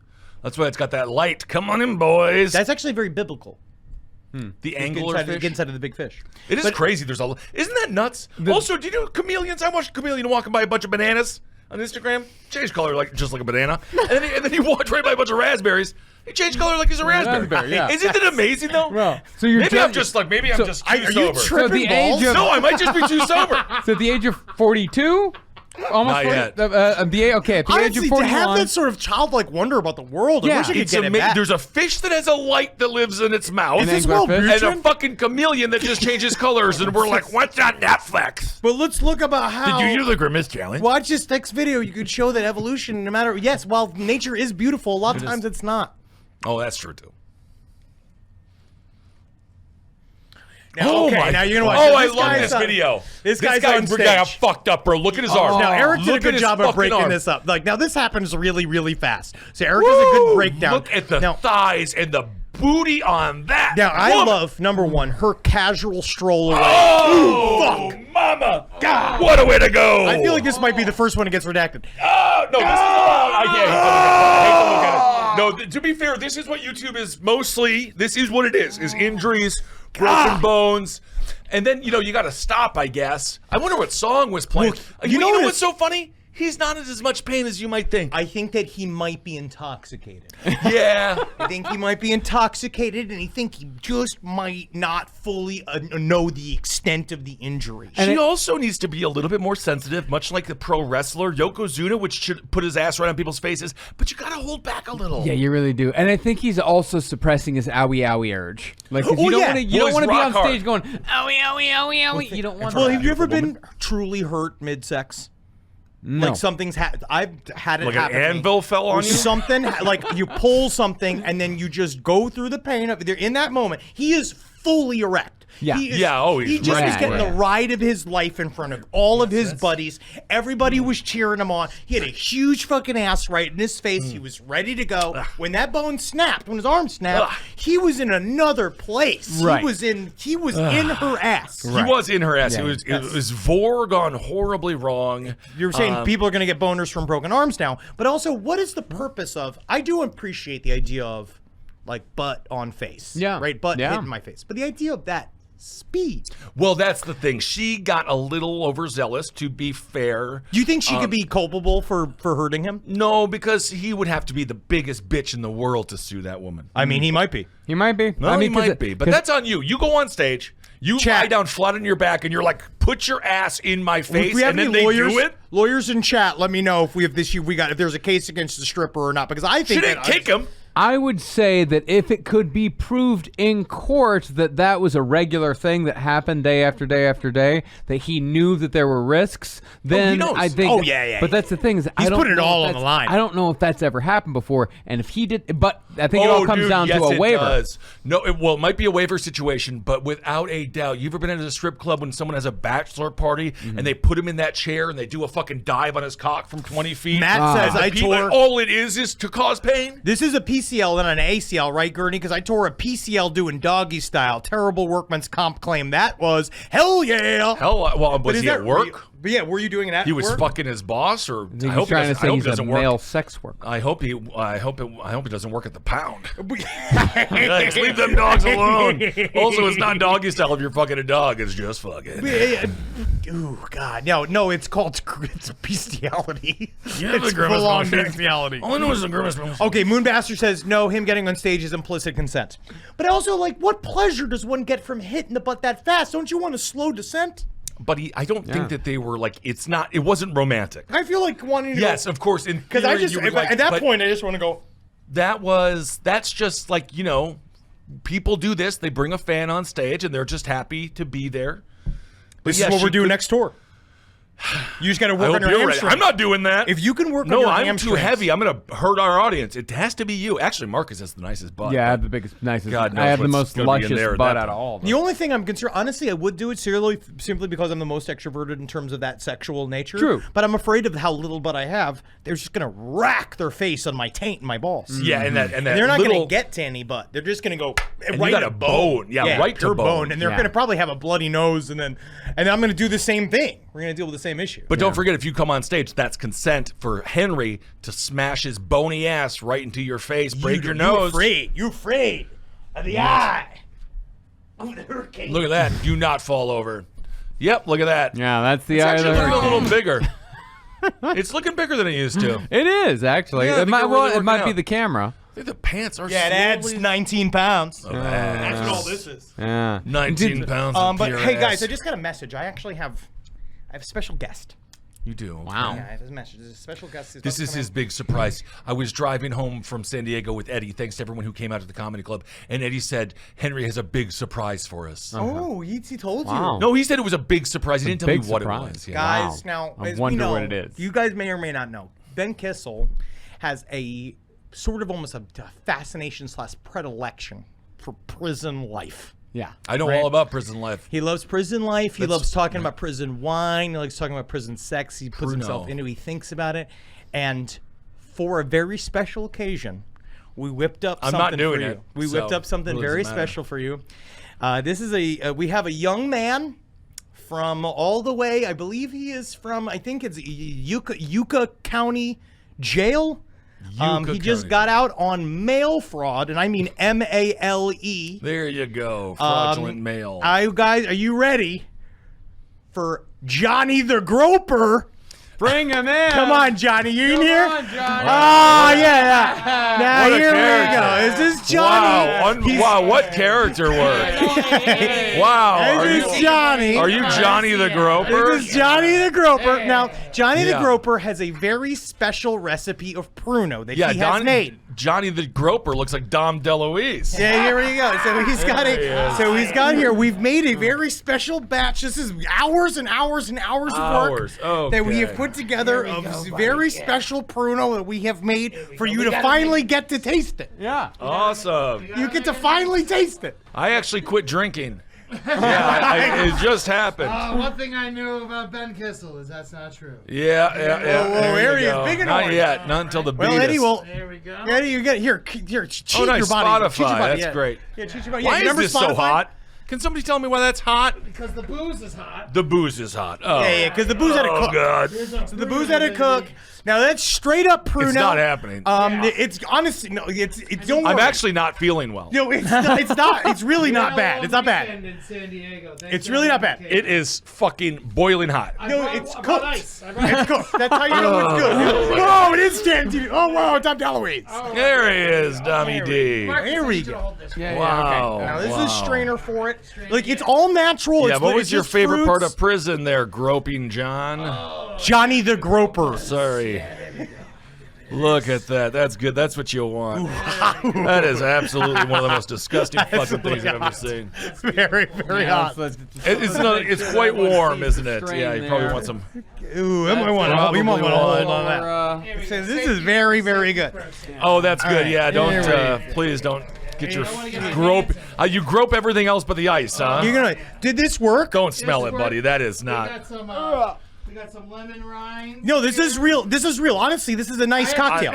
S3: That's why it's got that light. Come on in, boys.
S4: That's actually very biblical.
S3: the angler
S4: Get
S3: fish.
S4: inside of the big fish.
S3: It is crazy. Isn't that nuts? Also, do you know chameleons? I watched a chameleon walking by a bunch of bananas on Instagram. Changed color just like a banana, and then he walked right by a bunch of raspberries. He changed color like he's a raspberry.
S5: Raspberry, yeah.
S3: Isn't it amazing though?
S5: Well, so you're
S3: maybe I'm
S5: just-
S3: just like maybe I'm
S5: so-
S3: just
S4: Are
S3: too
S4: you
S3: sober.
S4: tripping
S5: the
S4: balls?
S5: age of-
S3: No, I might just be too sober.
S5: So at the age of 42, almost
S3: Not
S5: 40,
S3: yet.
S5: At the age of
S4: Honestly, to
S5: 41,
S4: have that sort of childlike wonder about the world, I
S5: Yeah.
S4: wish I could
S3: It's
S4: get it
S3: amazing.
S4: back.
S3: There's a fish that has a light that lives in its mouth.
S5: Is
S4: this
S5: angler
S4: Will
S5: fish?
S3: and a
S4: Buchanan?
S3: fucking chameleon that just changes colors, and we're like, what's on Netflix?
S4: But let's look about how.
S3: Did you do the Grimace Challenge?
S4: Watch this next video. You could show that evolution, no matter. Yes, while nature is beautiful, a lot of times it's not.
S3: Oh, that's true too.
S4: Now,
S3: Oh
S4: okay,
S3: my!
S4: now you're gonna watch.
S3: Oh, I
S4: This
S3: love
S4: guy's
S3: this
S4: on-
S3: video.
S4: This guy's
S3: guy
S4: on stage.
S3: got fucked up, bro. Look at his arm.
S4: Now Eric did a
S3: Look at
S4: good
S3: his
S4: job of
S3: fucking
S4: breaking
S3: arm.
S4: this up. Like now, this happens really, really fast. So Eric does a good breakdown.
S3: Look at the
S4: now,
S3: thighs and the booty on that.
S4: now I
S3: woman.
S4: love number one, her casual stroll away.
S3: Oh, mama! God, what a way to go!
S4: I feel like this might be the first one that gets redacted.
S3: Oh, no, this is allowed. I hate to look at it. No, to be fair, this is what YouTube is mostly. This is what it is injuries, broken bones. And then, you got to stop, I guess. I wonder what song was playing.
S4: Look,
S3: you know
S4: what
S3: what's so funny? He's not in as much pain as you might think.
S4: I think that he might be intoxicated.
S3: Yeah.
S4: I think he might be intoxicated, and I think he just might not fully know the extent of the injury.
S3: She also needs to be a little bit more sensitive, much like the pro wrestler Yokozuna, which should put his ass right on people's faces. But you got to hold back a little.
S5: Yeah, you really do. And I think he's also suppressing his owie owie urge. Like, 'cause
S4: Oh,
S5: you don't
S4: yeah.
S5: want to you
S3: Well,
S5: don't want to
S3: he's
S5: be on
S3: rock
S5: stage going owie owie owie owie. You don't want
S4: Well,
S5: that.
S4: have you ever been truly hurt mid-sex?
S5: No.
S4: Like something's I've had it
S3: Like an
S4: happen to me.
S3: anvil fell on
S4: Where
S3: you?
S4: something like you pull something and then you just go through the pain of in that moment. He is fully erect.
S5: Yeah.
S4: He is,
S3: Yeah, oh, he's
S4: he just
S3: ready
S4: was getting
S3: for
S4: the
S3: it.
S4: ride of his life in front of all of his buddies. Everybody was cheering him on. He had a huge fucking ass right in his face. He was ready to go. When that bone snapped, when his arm snapped, he was in another place.
S5: Right.
S4: He was in her ass.
S3: He was in her ass. It was Vor gone horribly wrong.
S4: You're saying people are going to get boners from broken arms now, but also, what is the purpose of? I do appreciate the idea of like butt on face, right? Butt hitting my face, but the idea of that speed.
S3: Well, that's the thing. She got a little overzealous, to be fair.
S4: Do you think she could be culpable for hurting him?
S3: No, because he would have to be the biggest bitch in the world to sue that woman.
S4: I mean, he might be.
S5: He might be.
S3: No,
S5: I mean,
S3: he might be, but that's on you. You go on stage, you lie down flat on your back, and you're like, "Put your ass in my face,"
S4: If we have
S3: and then
S4: any
S3: they
S4: lawyers,
S3: do it.
S4: lawyers in chat, let me know if we have this. If there's a case against the stripper or not, because I think
S3: She didn't kick him.
S5: I would say that if it could be proved in court that that was a regular thing that happened day after day after day, that he knew that there were risks, then
S3: knows.
S5: I think.
S4: Oh, yeah.
S5: But that's the thing is,
S4: He's
S5: I don't
S4: putting it
S5: know
S4: all
S5: if
S4: on the
S5: that's-
S4: line.
S5: I don't know if that's ever happened before, and if he did, but I think it all comes down to a waiver.
S3: It does. No, it might be a waiver situation, but without a doubt, you ever been at a strip club when someone has a bachelor party and they put him in that chair and they do a fucking dive on his cock from 20 feet?
S4: Matt says I tore.
S3: All it is to cause pain.
S4: This is a PCL and an ACL, right, Gurney? Because I tore a PCL doing doggy style. Terrible workman's comp claim that was. Hell yeah.
S3: Hell, well, was
S4: is
S3: he
S4: that
S3: at work?
S4: But yeah, were you doing that?
S3: He was
S4: work?
S3: fucking his boss, or
S5: I think he's trying to say he's a male sex worker.
S3: I hope he doesn't work at the pound. Yikes, leave them dogs alone. Also, it's not doggy style if you're fucking a dog. It's just fucking.
S4: Oh God, no! It's called bestiality.
S3: Yeah,
S4: it's
S3: the grimace
S4: full-on
S3: motion.
S4: bestiality.
S3: All I know is the grimace motion.
S4: Okay, Moonbastard says no. Him getting on stage is implicit consent. But also, like, what pleasure does one get from hitting the butt that fast? Don't you want a slow descent?
S3: But I don't think that they were like. It wasn't romantic.
S4: I feel like wanting to.
S3: Yes, of course.
S4: Because I just at that point I just want to go.
S3: That's just like, people do this. They bring a fan on stage and they're just happy to be there.
S4: This is what we're doing next tour. You just got to work on your hamstrings.
S3: I'm not doing that.
S4: If you can work on your hamstrings.
S3: I'm too heavy. I'm going to hurt our audience. It has to be you. Actually, Marcus has the nicest butt.
S5: Yeah, I have the biggest, nicest.
S3: God knows
S5: I have the
S3: what's
S5: most
S3: gonna be in
S5: luscious
S3: there at
S5: butt
S3: that
S5: out of
S3: point.
S5: all.
S4: The only thing I'm concerned, honestly, I would do it simply because I'm the most extroverted in terms of that sexual nature.
S5: True.
S4: But I'm afraid of how little butt I have. They're just gonna rack their face on my taint and my balls.
S3: Yeah, and that
S4: They're not
S3: little,
S4: gonna get to any butt. They're just gonna go
S3: And
S4: right
S3: you got
S4: to
S3: a bone. Yeah, right to
S4: pure
S3: bone.
S4: And they're
S5: Yeah.
S4: gonna probably have a bloody nose, and I'm gonna do the same thing. We're gonna deal with the same issue.
S3: But don't forget, if you come on stage, that's consent for Henry to smash his bony ass right into your face, break your nose.
S4: You afraid of the eye. Of the hurricane.
S3: Look at that. Do not fall over. Yep, look at that.
S5: Yeah, that's the
S3: It's
S5: eye of
S3: actually
S5: the
S3: looking a
S5: hurricane.
S3: little bigger. It's looking bigger than it used to.
S5: It is actually.
S3: Yeah, I
S5: it
S3: think
S5: might.
S3: you're
S5: Well,
S3: really
S5: it might
S3: working
S5: be
S3: out.
S5: the camera.
S3: I think the pants are
S4: Yeah, it adds
S3: slowly-
S4: 19 pounds.
S3: Oh,
S4: That's what all this is.
S5: Yeah.
S3: 19 pounds of
S4: But
S3: pure
S4: hey, guys,
S3: ass.
S4: I just got a message. I have a special guest.
S3: You do.
S5: Wow.
S4: Yeah, I have a message. There's a special guest. He's
S3: This
S4: about
S3: is
S4: to come
S3: his
S4: in.
S3: big surprise. I was driving home from San Diego with Eddie. Thanks to everyone who came out to the comedy club. And Eddie said, Henry has a big surprise for us.
S4: Oh, he told
S5: Wow.
S4: you.
S3: No, he said it was a big surprise. He didn't tell me
S5: big
S3: what
S5: surprise.
S3: it was. Yeah.
S4: Guys,
S5: Wow.
S4: now,
S5: I
S4: as we
S5: wonder
S4: know,
S5: what it is.
S4: You guys may or may not know. Ben Kissel has a sort of almost a fascination / predilection for prison life.
S5: Yeah.
S3: I know all about prison life.
S4: He loves prison life. He
S3: That's-
S4: loves talking about prison wine. He likes talking about prison sex. He puts himself
S3: Pruno.
S4: into it. He thinks about it. And for a very special occasion, we whipped up
S3: I'm
S4: something
S3: not doing
S4: for you.
S3: it,
S4: We
S3: so
S4: whipped up something
S3: really
S4: very
S3: doesn't matter.
S4: special for you. This is we have a young man from all the way, I believe he is from, I think it's Yucca County Jail.
S3: Yucca
S4: He just
S3: County.
S4: got out on mail fraud, and I mean MALE.
S3: There you go. Fraudulent mail.
S4: Guys, are you ready for Johnny the Groper?
S5: Bring him in.
S4: Come on, Johnny, you in here?
S5: on, Johnny.
S4: Oh, yeah. Now
S3: What a
S4: here we
S3: character.
S4: go. This is Johnny.
S3: Wow, what character work. Wow.
S4: This is Johnny.
S3: Are you Johnny the Groper?
S4: This is Johnny the Groper. Now, Johnny the
S3: Yeah.
S4: Groper has a very special recipe of pruno that
S3: Yeah,
S4: he has made.
S3: Johnny the Groper looks like Dom DeLuise.
S4: Yeah, here we go. So he's got
S3: There he is.
S4: he's got here. We've made a very special batch. This is hours and hours and hours of work that we have
S3: Okay.
S4: put together of this very special pruno that we have made for you to finally get to taste it.
S5: Yeah.
S3: Awesome.
S4: You get to finally taste it.
S3: I actually quit drinking. Yeah, it just happened.
S9: One thing I knew about Ben Kissel is that's not true.
S3: Yeah.
S4: Whoa,
S3: There you
S4: Eddie is
S3: go.
S4: big and
S3: Not
S4: orange.
S3: yet. Not until the
S4: Well,
S3: beat
S4: Eddie,
S3: is.
S4: well,
S9: There we go.
S4: Eddie, you get here. Cheat
S3: Oh, nice.
S4: your body. Cheat your
S3: Spotify.
S4: body.
S3: That's great.
S4: Yeah, cheat your body.
S3: Why
S4: Yeah,
S3: is
S4: remember
S3: this so
S4: Spotify?
S3: hot? Can somebody tell me why that's hot?
S9: Because the booze is hot.
S3: The booze is hot. Oh,
S4: Yeah, because the booze had to
S3: oh
S4: cook.
S3: God.
S4: So the booze had to cook. Now that's straight up Pruno.
S3: It's not happening.
S4: It's honestly no. It's don't worry.
S3: I'm actually not feeling well.
S4: No, it's not. It's not. It's really not bad. It's not bad.
S9: In San Diego.
S4: It's really not bad.
S3: It is fucking boiling hot.
S4: No, it's
S9: I brought
S4: cooked.
S9: ice.
S4: It's cooked. That's how you know it's good. Oh, it is Stanton. Oh wow, it's Tom Dalloway's.
S3: There he is, Dummy D.
S4: There we go.
S3: Wow.
S4: Now this
S3: wow.
S4: is strainer for it. Like it's all natural.
S3: Yeah,
S4: It's
S3: what
S4: it's
S3: was your
S4: just
S3: favorite part
S4: fruits.
S3: of prison there, groping John?
S4: Johnny the Groper?
S3: Sorry. Look at that. That's good. That's what you want. That is absolutely one of the most disgusting fucking things I've ever seen.
S4: Very, very hot.
S3: It's quite warm, isn't it? Yeah, you probably want some.
S4: Ooh, I might want to. You might want to hold on that. So this is very, very good.
S3: Oh, that's good. Yeah, don't.
S4: There
S3: Please don't get your grope. You grope everything else but the ice, huh?
S4: You're gonna. Did this work?
S3: Don't smell it, buddy. That is not.
S9: We got some lemon rind.
S4: No, this is real. This is real. Honestly, this is a nice cocktail.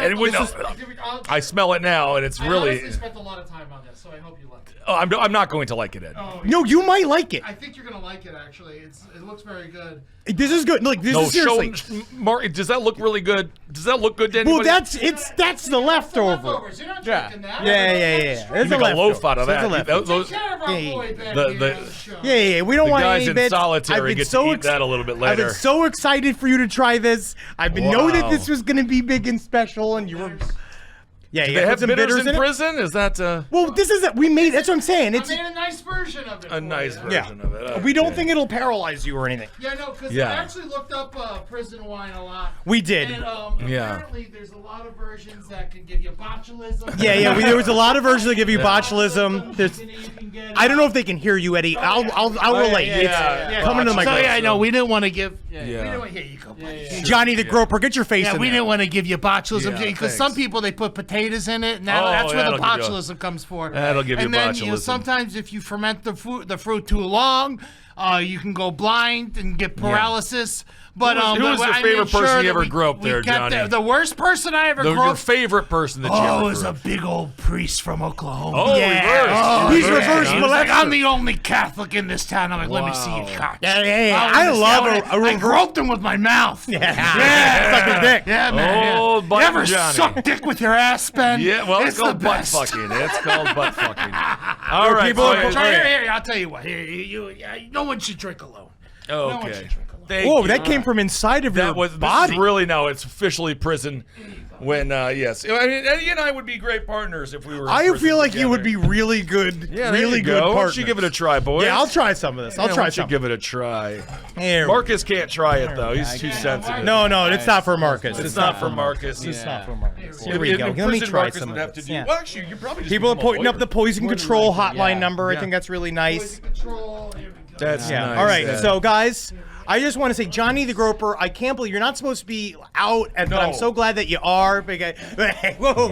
S3: I smell it now, and it's
S9: I
S3: really.
S9: honestly spent a lot of time on this, so I hope you like it.
S3: Oh, I'm not going to like it, Ed.
S4: No, you might like it.
S9: I think you're gonna like it. Actually, it looks very good.
S4: This is good. Look, this
S3: No,
S4: is seriously.
S3: Mark, does that look really good? Does that look good to anybody?
S4: Well, that's the leftover.
S9: Leftovers. You're not drinking that.
S4: Yeah.
S3: You make a loaf out of that.
S4: It's a leftover.
S3: Those-
S9: Take care of our boy Ben
S3: the-
S9: here
S3: the-
S9: on the show.
S4: Yeah. We don't
S3: The
S4: want
S3: guys
S4: any
S3: in
S4: bits.
S3: solitary
S4: I've been
S3: get to
S4: so
S3: eat that a little bit
S4: I've
S3: later.
S4: been so excited for you to try this. I've been knowing that
S3: Wow.
S4: this was going to be big and special, and you were. Yeah,
S3: Do
S4: you
S3: they
S4: put
S3: have
S4: some
S3: bitters
S4: in
S3: in
S4: it.
S3: prison? Is that
S4: Well, this is we made. That's what I'm saying.
S9: I
S4: It's
S9: made a nice version of it.
S3: a
S9: for
S3: nice
S9: you.
S3: version of it?
S4: we don't
S3: Okay.
S4: think it'll paralyze you or anything.
S9: Yeah, no, because
S3: Yeah.
S9: I actually looked up prison wine a lot.
S4: We did.
S9: And
S3: Yeah.
S9: apparently there's a lot of versions that can give you botulism.
S4: Yeah. There was a lot of versions that give you botulism. There's.
S9: You can get
S4: I don't know if they can hear you, Eddie. I'll relate. It's coming to my.
S9: So yeah, no, we didn't want to give.
S3: Yeah.
S9: Here you go. buddy.
S4: Johnny the Groper, get your face
S9: Yeah,
S4: in
S9: we
S4: there.
S9: didn't want to give you botulism
S3: Yeah,
S9: because some
S3: thanks.
S9: people they put potatoes in it, and
S3: Oh,
S9: that's where the
S3: that'll give you-
S9: botulism comes for.
S3: That'll give you
S9: and then,
S3: botulism.
S9: sometimes if you ferment the fruit too long, you can go blind and get paralysis. But
S3: Who was
S9: but
S3: your
S9: I
S3: favorite
S9: made sure
S3: person you
S9: that
S3: ever
S9: we-
S3: groped
S9: we
S3: there,
S9: kept
S3: Johnny?
S9: The worst person I ever
S3: Your
S9: groped.
S3: favorite person that you
S9: Oh,
S3: ever
S9: was a
S3: groped.
S9: big old priest from Oklahoma.
S3: Oh, reverse.
S4: He's reverse
S9: He was like,
S4: molester.
S9: I'm the only Catholic in this town. I'm like, let me see your cock.
S4: I love a
S9: I
S4: reverse.
S9: groped him with my mouth.
S4: Yeah. Suck his dick.
S9: Yeah, man.
S3: Oh,
S9: You
S3: button
S9: ever
S3: Johnny.
S9: suck dick with your ass, Ben?
S3: Yeah, well, it's
S9: the
S3: called butt
S9: best.
S3: fucking. It's called butt fucking. All right,
S4: people
S3: so-
S4: are-
S9: Try here. I'll tell you what. No one should drink alone. No one
S3: Okay.
S9: should drink alone.
S3: Thank
S4: Whoa,
S3: you.
S4: that came from inside of your
S3: That was this
S4: body.
S3: is really now. It's officially prison. When yes, I mean Eddie and I would be great partners if we were. in
S4: I
S3: prison
S4: feel like you would
S3: together.
S4: be really good.
S3: Yeah, there
S4: really
S3: you
S4: good
S3: go. Why
S4: partner.
S3: don't you give it a try, boys?
S4: Yeah, I'll try some of this. I'll
S3: Yeah, why
S4: try
S3: don't you
S4: some.
S3: give it a try.
S4: Here.
S3: Marcus can't try it though. He's too sensitive.
S4: No, it's not for Marcus.
S3: it's not for Marcus.
S4: It's not for Marcus. Here
S3: In-
S4: we go.
S3: in
S4: Let me
S3: prison,
S4: try
S3: Marcus
S4: some
S3: would
S4: of
S3: have to
S4: this.
S3: do.
S4: Yeah.
S3: Well, actually, you probably just
S4: People are
S3: become a
S4: putting up
S3: lawyer.
S4: the poison control hotline number. I
S3: Yeah.
S4: think that's really nice.
S9: Control. Here we go.
S3: That's
S4: Yeah.
S3: nice.
S4: All right.
S3: yeah.
S4: So, guys, I just want to say, Johnny the Groper, I can't believe you're not supposed to be out, but I'm
S3: No.
S4: so glad that you are. Because, whoa,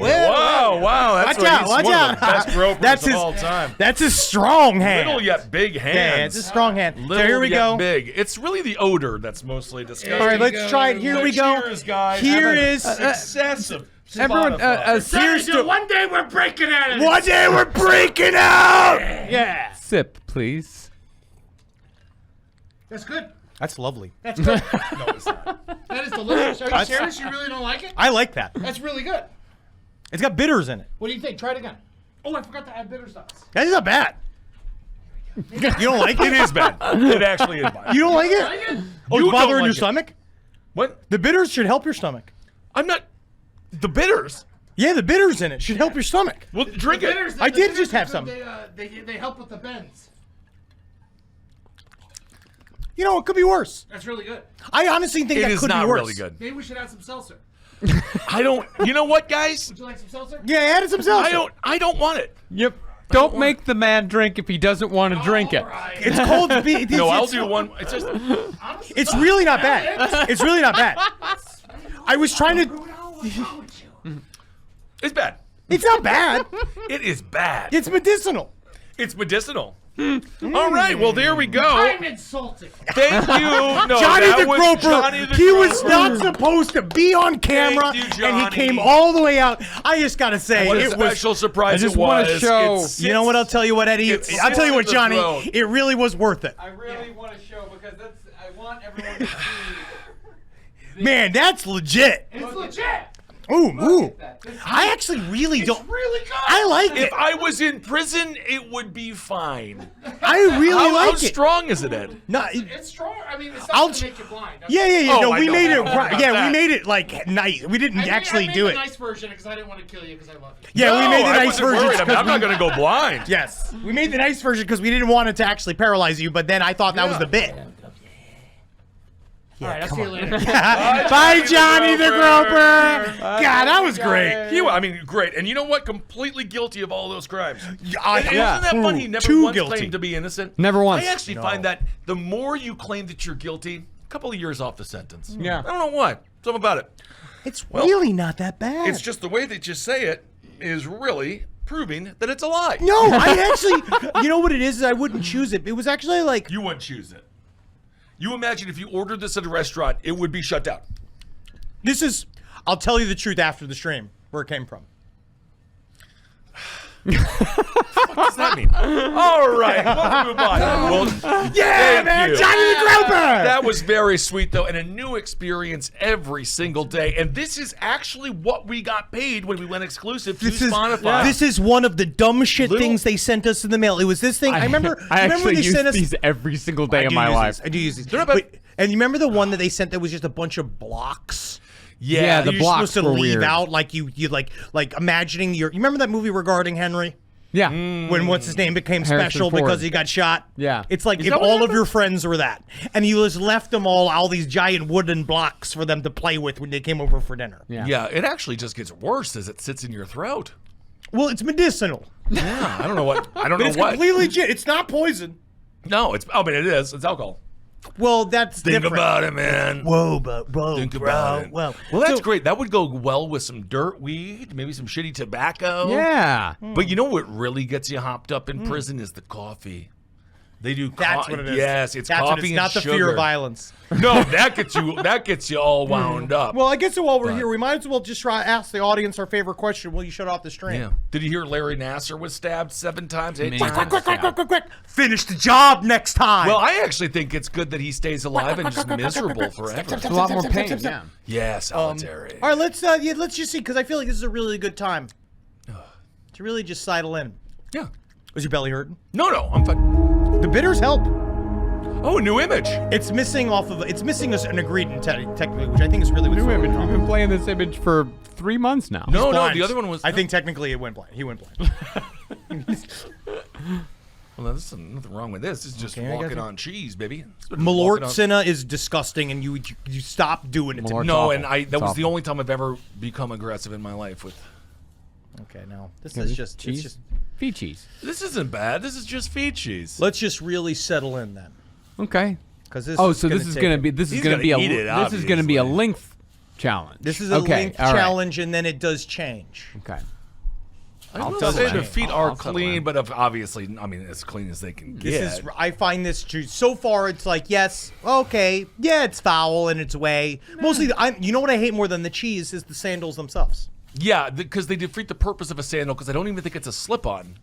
S3: Wow, that's
S4: Watch out,
S3: he's
S4: watch
S3: one
S4: out.
S3: of the best gropers
S4: That's
S3: of
S4: his,
S3: all time.
S4: That's his strong hand.
S3: Little yet big hands.
S4: Yeah, it's a strong hand.
S3: Little
S4: So here we
S3: yet
S4: go.
S3: big. It's really the odor that's mostly disgusting.
S4: All right, let's try it. Here we go.
S3: Cheers, guys.
S4: Here is
S3: excessive.
S5: Everyone,
S4: here's to
S9: One day we're breaking out of this.
S4: one day we're breaking out. Yeah,
S5: sip, please.
S9: That's good.
S4: that's lovely.
S9: That's good. No, it's not. That is delicious. Are you serious? You really don't like it?
S4: I like that.
S9: That's really good.
S4: It's got bitters in it.
S9: What do you think? Try it again. Oh, I forgot to add bitter sauce.
S4: That is not bad. You don't like it?
S3: It is bad. It actually is bad.
S4: You don't like it?
S9: Like it?
S4: Oh,
S3: You
S4: it's
S3: don't
S4: bothering
S3: like
S4: your
S3: it.
S4: stomach?
S3: What?
S4: The bitters should help your stomach.
S3: I'm not. The bitters.
S4: Yeah, the bitters in it should help your stomach.
S3: Well, drink it.
S9: Bitters,
S4: I
S9: the
S4: did
S9: bitters
S4: just have
S9: are
S4: some.
S9: good. They help with the bends.
S4: You know, it could be worse.
S9: That's really good.
S4: I honestly think
S3: It
S4: that
S3: is
S4: could
S3: not
S4: be worse.
S3: really good.
S9: Maybe we should add some seltzer.
S3: I don't. You know what, guys?
S9: Would you like some seltzer?
S4: Yeah, add some seltzer.
S3: I don't want it.
S5: Yep. Don't make the man drink if he doesn't want to drink it.
S4: It's called.
S3: No, I'll do one. It's just.
S4: It's really not bad. It's really not bad. I was trying to.
S3: It's bad.
S4: It's not bad.
S3: It is bad.
S4: It's medicinal.
S3: It's medicinal. All right, well, there we go.
S9: I'm insulted.
S3: Thank you. No,
S4: Johnny
S3: that
S4: the
S3: was
S4: Groper.
S3: Johnny the
S4: He was
S3: Groper.
S4: not supposed to be on camera,
S3: you,
S4: and he
S3: Johnny.
S4: came all the way out. I just gotta say,
S3: What a
S4: it was.
S3: special surprise
S5: I just
S3: it
S5: wanna
S3: was.
S5: show-
S3: It sits-
S4: You know what? I'll tell you what, Eddie.
S3: it
S4: I'll tell you what,
S3: sits in the
S4: Johnny.
S3: throne.
S4: It really was worth it.
S5: I really want to show because I want everyone to see.
S4: Man, that's legit.
S9: It's legit.
S4: Ooh. I actually really don't.
S9: Really good.
S4: I like it.
S3: If I was in prison, it would be fine.
S4: I really
S3: How
S4: like it.
S3: strong is it, Ed?
S4: No,
S9: It's strong. I mean, it's
S4: I'll
S9: not
S4: ch-
S9: gonna make you blind. That's-
S4: yeah.
S3: Oh,
S4: No,
S3: I
S4: we
S3: know.
S4: made it.
S3: I know about
S4: Yeah,
S3: that.
S4: we made it like nice. We didn't actually
S9: I made
S4: do
S9: the
S4: it.
S9: nice version because I didn't want to kill you because I love you.
S4: Yeah, we
S3: No,
S4: made the
S3: I
S4: nice
S3: wasn't
S4: version.
S3: worried. I mean, I'm not going to go blind.
S4: Yes, we made the nice version because we didn't want it to actually paralyze you. But then I thought that was the bit.
S9: All right, I'll see you later.
S4: Bye, Johnny the Groper. God, that was great.
S3: Great. And you know what? Completely guilty of all those crimes.
S4: Yeah.
S3: Isn't that funny? He never
S4: Too
S3: once
S4: guilty.
S3: claimed to be innocent.
S5: Never once.
S3: I actually find that the more you claim that you're guilty, a couple of years off the sentence.
S5: Yeah.
S3: I don't know why. Something about it.
S4: It's really not that bad.
S3: It's just the way that you say it is really proving that it's a lie.
S4: no. I actually, you know what it is? I wouldn't choose it. It was actually like
S3: You wouldn't choose it. You imagine if you ordered this at a restaurant, it would be shut down.
S4: this is. I'll tell you the truth after the stream where it came from.
S3: What does that mean? All right, we'll move on. Well,
S4: Yeah, man,
S3: you.
S4: Johnny the Groper.
S3: That was very sweet, though, and a new experience every single day. And this is actually what we got paid when we went exclusive to Spotify.
S4: This is one of the dumb shit
S3: Little-
S4: things they sent us in the mail. It was this thing. I remember.
S5: I
S4: remember
S5: actually
S4: they
S5: use
S4: sent us
S5: these every single day
S4: I
S5: of
S4: do
S5: my
S4: use
S5: life.
S4: these. I do use these.
S3: They're not bad.
S4: Wait, and you remember the one that they sent that was just a bunch of blocks?
S5: Yeah, the
S4: You're
S5: blocks
S4: supposed to
S5: were
S4: leave
S5: weird.
S4: out like you like imagining your. You remember that movie Regarding Henry?
S5: Yeah.
S4: When what's his name became
S5: Harrison
S4: special
S5: Ford.
S4: because he got shot.
S5: Yeah.
S4: It's like
S3: Is
S4: if
S3: that what
S4: all of
S3: happened?
S4: your friends were that, and you just left them all these giant wooden blocks for them to play with when they came over for dinner.
S5: Yeah.
S3: Yeah, it actually just gets worse as it sits in your throat.
S4: Well, it's medicinal.
S3: Yeah, I don't know what. I don't
S4: But
S3: know
S4: it's
S3: what.
S4: completely legit. It's not poison.
S3: No, it's. I mean, it is. It's alcohol.
S4: Well, that's
S3: Think
S4: different.
S3: about it, man.
S4: Whoa, bro.
S3: Think
S4: bro.
S3: about it.
S4: Well,
S3: that's
S4: so-
S3: great. That would go well with some dirt weed, maybe some shitty tobacco.
S5: Yeah.
S3: But you know what really gets you hopped up in prison is the coffee. They do.
S4: That's what it is.
S3: Yes, it's
S4: That's
S3: coffee
S4: what it's
S3: and
S4: not the
S3: sugar.
S4: fear of violence.
S3: No, that gets you. That gets you all wound up.
S4: Well, I guess while we're
S3: But-
S4: here, we might as well just try ask the audience our favorite question. Will you shut off the stream?
S3: Yeah. Did you hear Larry Nassar was stabbed 7 times, 8
S5: Many
S3: times?
S5: times.
S4: Quick. Finish the job next time.
S3: Well, I actually think it's good that he stays alive and just miserable forever.
S5: It's a lot more pain. Yeah.
S3: Yeah, solitary.
S4: All right, let's just see because I feel like this is a really good time to really just sidle in.
S3: Yeah.
S4: Was your belly hurting?
S3: No, I'm fine.
S4: The bitters help.
S3: Oh, a new image.
S4: It's missing an ingredient technically, which I think is really what's
S5: New
S4: wrong
S5: image.
S4: with
S5: We've
S4: Tom.
S5: been playing this image for 3 months now.
S3: No,
S4: Blind.
S3: the other one was.
S4: I think technically it went blind. He went blind.
S3: Well, there's nothing wrong with this. It's just
S4: Okay, I got
S3: walking
S4: you.
S3: on cheese, baby.
S4: Malort Cinna is disgusting, and you stop doing it. To
S5: Malort-
S4: me.
S3: No,
S5: awful.
S3: and that
S5: It's
S3: was the
S5: awful.
S3: only time I've ever become aggressive in my life with.
S4: Okay, no, this
S5: Yeah,
S4: is
S5: this
S4: just
S5: cheese.
S4: It's just.
S5: Feed cheese.
S3: This isn't bad. This is just feed cheese.
S4: Let's just really settle in then,
S5: Okay.
S4: because this.
S5: Oh,
S4: is
S5: so
S4: gonna
S5: this is
S4: take
S5: gonna
S4: a-
S5: be this is
S3: He's
S5: gonna
S3: gonna
S5: be a
S3: eat it,
S5: this is gonna be a
S3: obviously.
S5: length challenge.
S4: This is a
S5: okay.
S4: length
S5: all right.
S4: challenge, and then it does change.
S5: Okay.
S3: I will
S5: settle
S3: say
S5: in.
S3: the feet
S5: I'll
S3: are
S5: settle
S3: clean,
S5: in.
S3: but obviously, I mean, as clean as they can get.
S4: This is. I find this true. So far, it's like yes, okay, yeah, it's foul in its way. Mostly, you know what I hate more than the cheese is the sandals themselves.
S3: Yeah, because they defeat the purpose of a sandal. Because I don't even think it's a slip-on.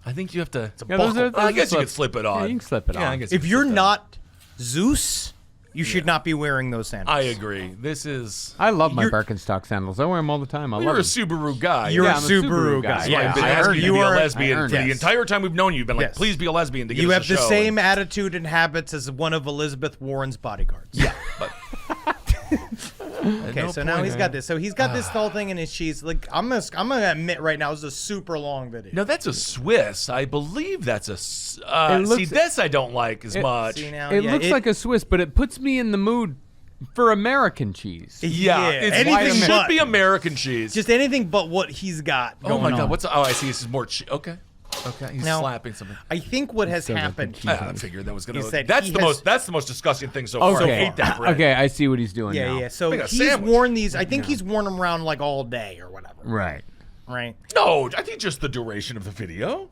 S3: I think you have to.
S5: Yeah, those are-
S3: I
S5: those
S3: guess
S5: are
S3: you could slip it on.
S5: Yeah, you can slip it
S3: Yeah,
S5: on.
S3: I guess you
S4: If
S3: could
S4: you're
S3: slip it on.
S4: not Zeus, you should not be wearing those sandals.
S3: I agree. This is.
S5: I love my
S4: You're-
S5: Birkenstock sandals. I wear them all the time. I
S3: You're
S5: love
S3: a
S5: them.
S3: Subaru guy.
S4: You're
S5: Yeah,
S4: a
S5: I'm a
S4: Subaru
S5: Subaru
S4: guy.
S5: guy.
S3: That's why
S4: Yeah,
S3: I've been
S4: I
S3: asking
S4: heard
S3: you to
S4: you
S3: be a
S4: are.
S3: lesbian
S5: I earned
S3: for
S5: it.
S3: the entire time we've known you. You've been like,
S4: Yes.
S3: please be a lesbian to get
S4: You
S3: us
S4: have
S3: a
S4: the
S3: show.
S4: same attitude and habits as one of Elizabeth Warren's bodyguards.
S3: Yeah, but
S4: Okay, so now he's got this. So he's got this whole thing in his cheese. Like I'm gonna admit right now, this is a super long video.
S3: no, that's a Swiss. I believe that's a.
S5: It looks-
S3: See, this I don't like as much.
S4: See now,
S5: It
S4: yeah,
S5: looks like a Swiss, but it puts me in the mood for American cheese.
S3: Yeah, it's
S4: anything
S3: it should
S4: but
S3: be American cheese.
S4: just anything but what he's got.
S3: oh my
S4: going
S3: god,
S4: on.
S3: what's? Oh, I see. This is more. Okay, he's
S4: Now,
S3: slapping something.
S4: I think what has
S5: Sounds like
S4: happened.
S5: the cheese.
S3: I figured that was gonna.
S4: He said
S3: That's
S4: he
S3: the
S4: has-
S3: most. That's the most disgusting thing so far. So
S5: Okay.
S3: eat that bread.
S5: Okay, I see what he's doing
S4: Yeah,
S5: now.
S4: yeah. So
S3: Like a
S4: he's
S3: sandwich.
S4: worn these. I think he's worn them around like all day or whatever.
S5: Right.
S4: Right.
S3: No, I think just the duration of the video.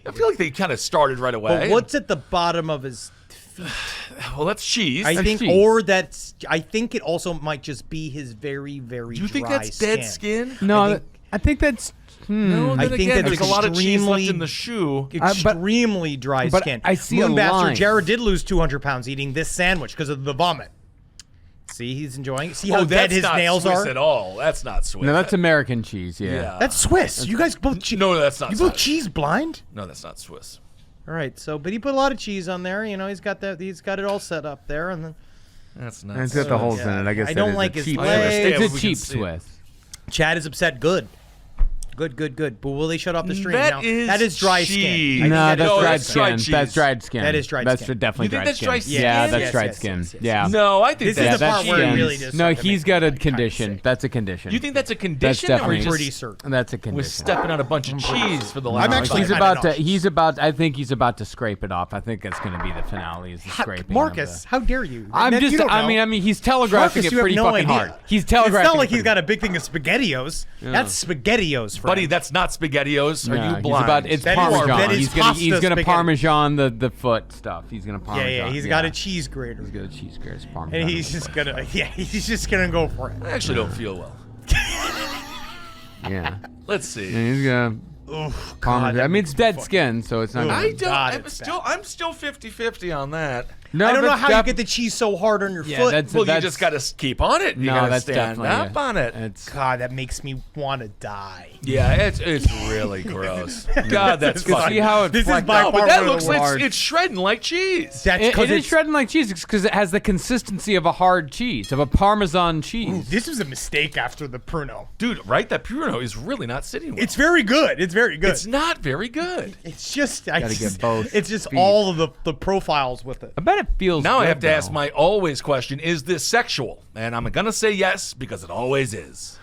S3: I feel like they kind of started right away.
S4: But what's at the bottom of his feet?
S3: Well, that's cheese.
S4: I think,
S5: cheese.
S4: or that's. I think it also might just be his very, very.
S3: Do you think
S4: dry
S3: that's dead skin?
S5: No, I think that's.
S3: No,
S4: I
S3: then
S4: think
S3: again,
S4: that's
S3: there's a lot of cheese left
S4: extremely-
S3: in the shoe.
S4: Extremely dry
S5: but
S4: skin.
S5: I see a
S4: Moonbastard
S5: line.
S4: Jared did lose 200 pounds eating this sandwich because of the vomit. See, he's enjoying it. See how
S3: Oh,
S4: dead
S3: that's
S4: his
S3: not
S4: nails
S3: Swiss
S4: are?
S3: at all. That's not Swiss.
S5: No, that's American cheese. Yeah.
S4: That's Swiss. You guys both.
S3: No, that's not
S4: You both
S3: Swiss.
S4: cheese blind?
S3: No, that's not Swiss.
S4: All right. So, but he put a lot of cheese on there. You know, he's got that. He's got it all set up there, and then
S3: That's not.
S5: It's got the holes in it. I guess
S4: I
S5: that
S4: don't
S5: is
S4: like
S5: a
S4: his
S5: cheap.
S4: legs.
S3: I understand
S5: It's
S3: what
S5: a
S3: we can
S5: cheap
S3: see.
S5: Swiss.
S4: Chad is upset. Good. But will they shut off the stream?
S3: That is
S4: that is dry
S3: cheese.
S4: skin. I think
S5: No,
S4: that
S5: that's
S4: is
S5: dried
S3: dried
S5: skin.
S3: cheese.
S5: That's dried skin.
S4: That is dried
S5: That's
S4: skin.
S5: definitely
S3: You think
S5: dried
S3: that's
S5: skin.
S3: dry skin?
S5: Yeah, that's
S4: Yes,
S5: dried
S4: yes,
S5: skin.
S4: yes, yes,
S5: Yeah.
S3: No, I think
S4: This is
S3: that's
S4: the part where it
S3: cheese.
S4: really does
S5: No,
S4: start to
S5: he's
S4: make
S5: got
S4: me
S5: a
S4: kinda
S5: condition.
S4: sick.
S5: That's a condition.
S3: You think that's a
S5: That's
S3: condition?
S5: definitely.
S3: or we
S4: Pretty
S3: just
S4: certain.
S5: That's a
S3: was
S5: condition.
S3: stepping on a bunch of cheese for the last.
S4: I'm actually
S5: He's
S4: kinda
S5: about to.
S4: nauseous.
S5: He's about. I think he's about to scrape it off. I think that's going to be the finale. Is the scraping.
S4: Marcus,
S5: Of the,
S4: how dare you?
S5: I'm
S4: You
S5: just.
S4: don't
S5: I
S4: know.
S5: mean, he's telegraphing
S4: Marcus,
S5: it
S4: you have
S5: pretty
S4: no
S5: fucking
S4: idea.
S5: hard. He's telegraphing.
S4: It's not like
S5: it
S4: he's got a big thing of SpaghettiOs. That's SpaghettiOs, friend.
S3: Buddy, that's not SpaghettiOs. Are
S5: No,
S3: you
S5: he's
S3: blind?
S5: about. It's
S4: That is-
S5: Parmesan.
S4: that is
S5: He's gonna.
S4: pasta
S5: He's gonna
S4: spaghetti.
S5: Parmesan the foot stuff. He's gonna Parmesan.
S4: yeah, he's got a cheese grater,
S5: He's got a cheese grater. It's Parmesan.
S4: and he's just gonna. Yeah, he's just gonna go for it.
S3: I actually don't feel well.
S5: Yeah.
S3: Let's see.
S5: And he's gonna.
S4: Oh,
S5: Parmesan.
S4: that
S5: I mean,
S4: makes
S5: it's
S4: me
S5: dead
S4: fucking-
S5: skin, so it's not.
S4: Ugh.
S5: Gonna,
S3: I don't.
S4: God, it's
S3: I'm still 50-50 on that.
S5: no,
S4: I don't know
S5: that's
S4: how you
S5: def-
S4: get the cheese so hard on your
S5: Yeah,
S4: foot.
S5: that's.
S3: Well, you
S5: that's,
S3: just got to keep on it. You
S5: No,
S3: got to
S5: that's
S3: stand
S5: definitely
S3: up
S5: it.
S3: on it.
S5: It's.
S4: God, that makes me want to die.
S3: Yeah, it's really gross. God, that's
S5: See
S3: fucking.
S5: how it
S4: This is
S5: flecked
S4: by
S3: No,
S5: out?
S3: but
S4: far
S3: that
S4: one of
S3: looks
S4: the
S3: like
S5: hard.
S3: it's shredding like cheese.
S4: That's
S5: It
S4: because
S5: is shredding like cheese because it has the consistency of a hard cheese, of a Parmesan cheese.
S4: This was a mistake after the Pruno.
S3: Dude, right? That Purino is really not sitting well.
S4: It's very good. It's very good.
S3: It's not very good.
S4: It's just
S5: Gotta get both
S4: It's just
S5: feet.
S4: all of the profiles with it.
S5: I bet it feels.
S3: Now I
S5: good,
S3: have to ask
S5: though.
S3: my always question: is this sexual? And I'm gonna say yes because it always is.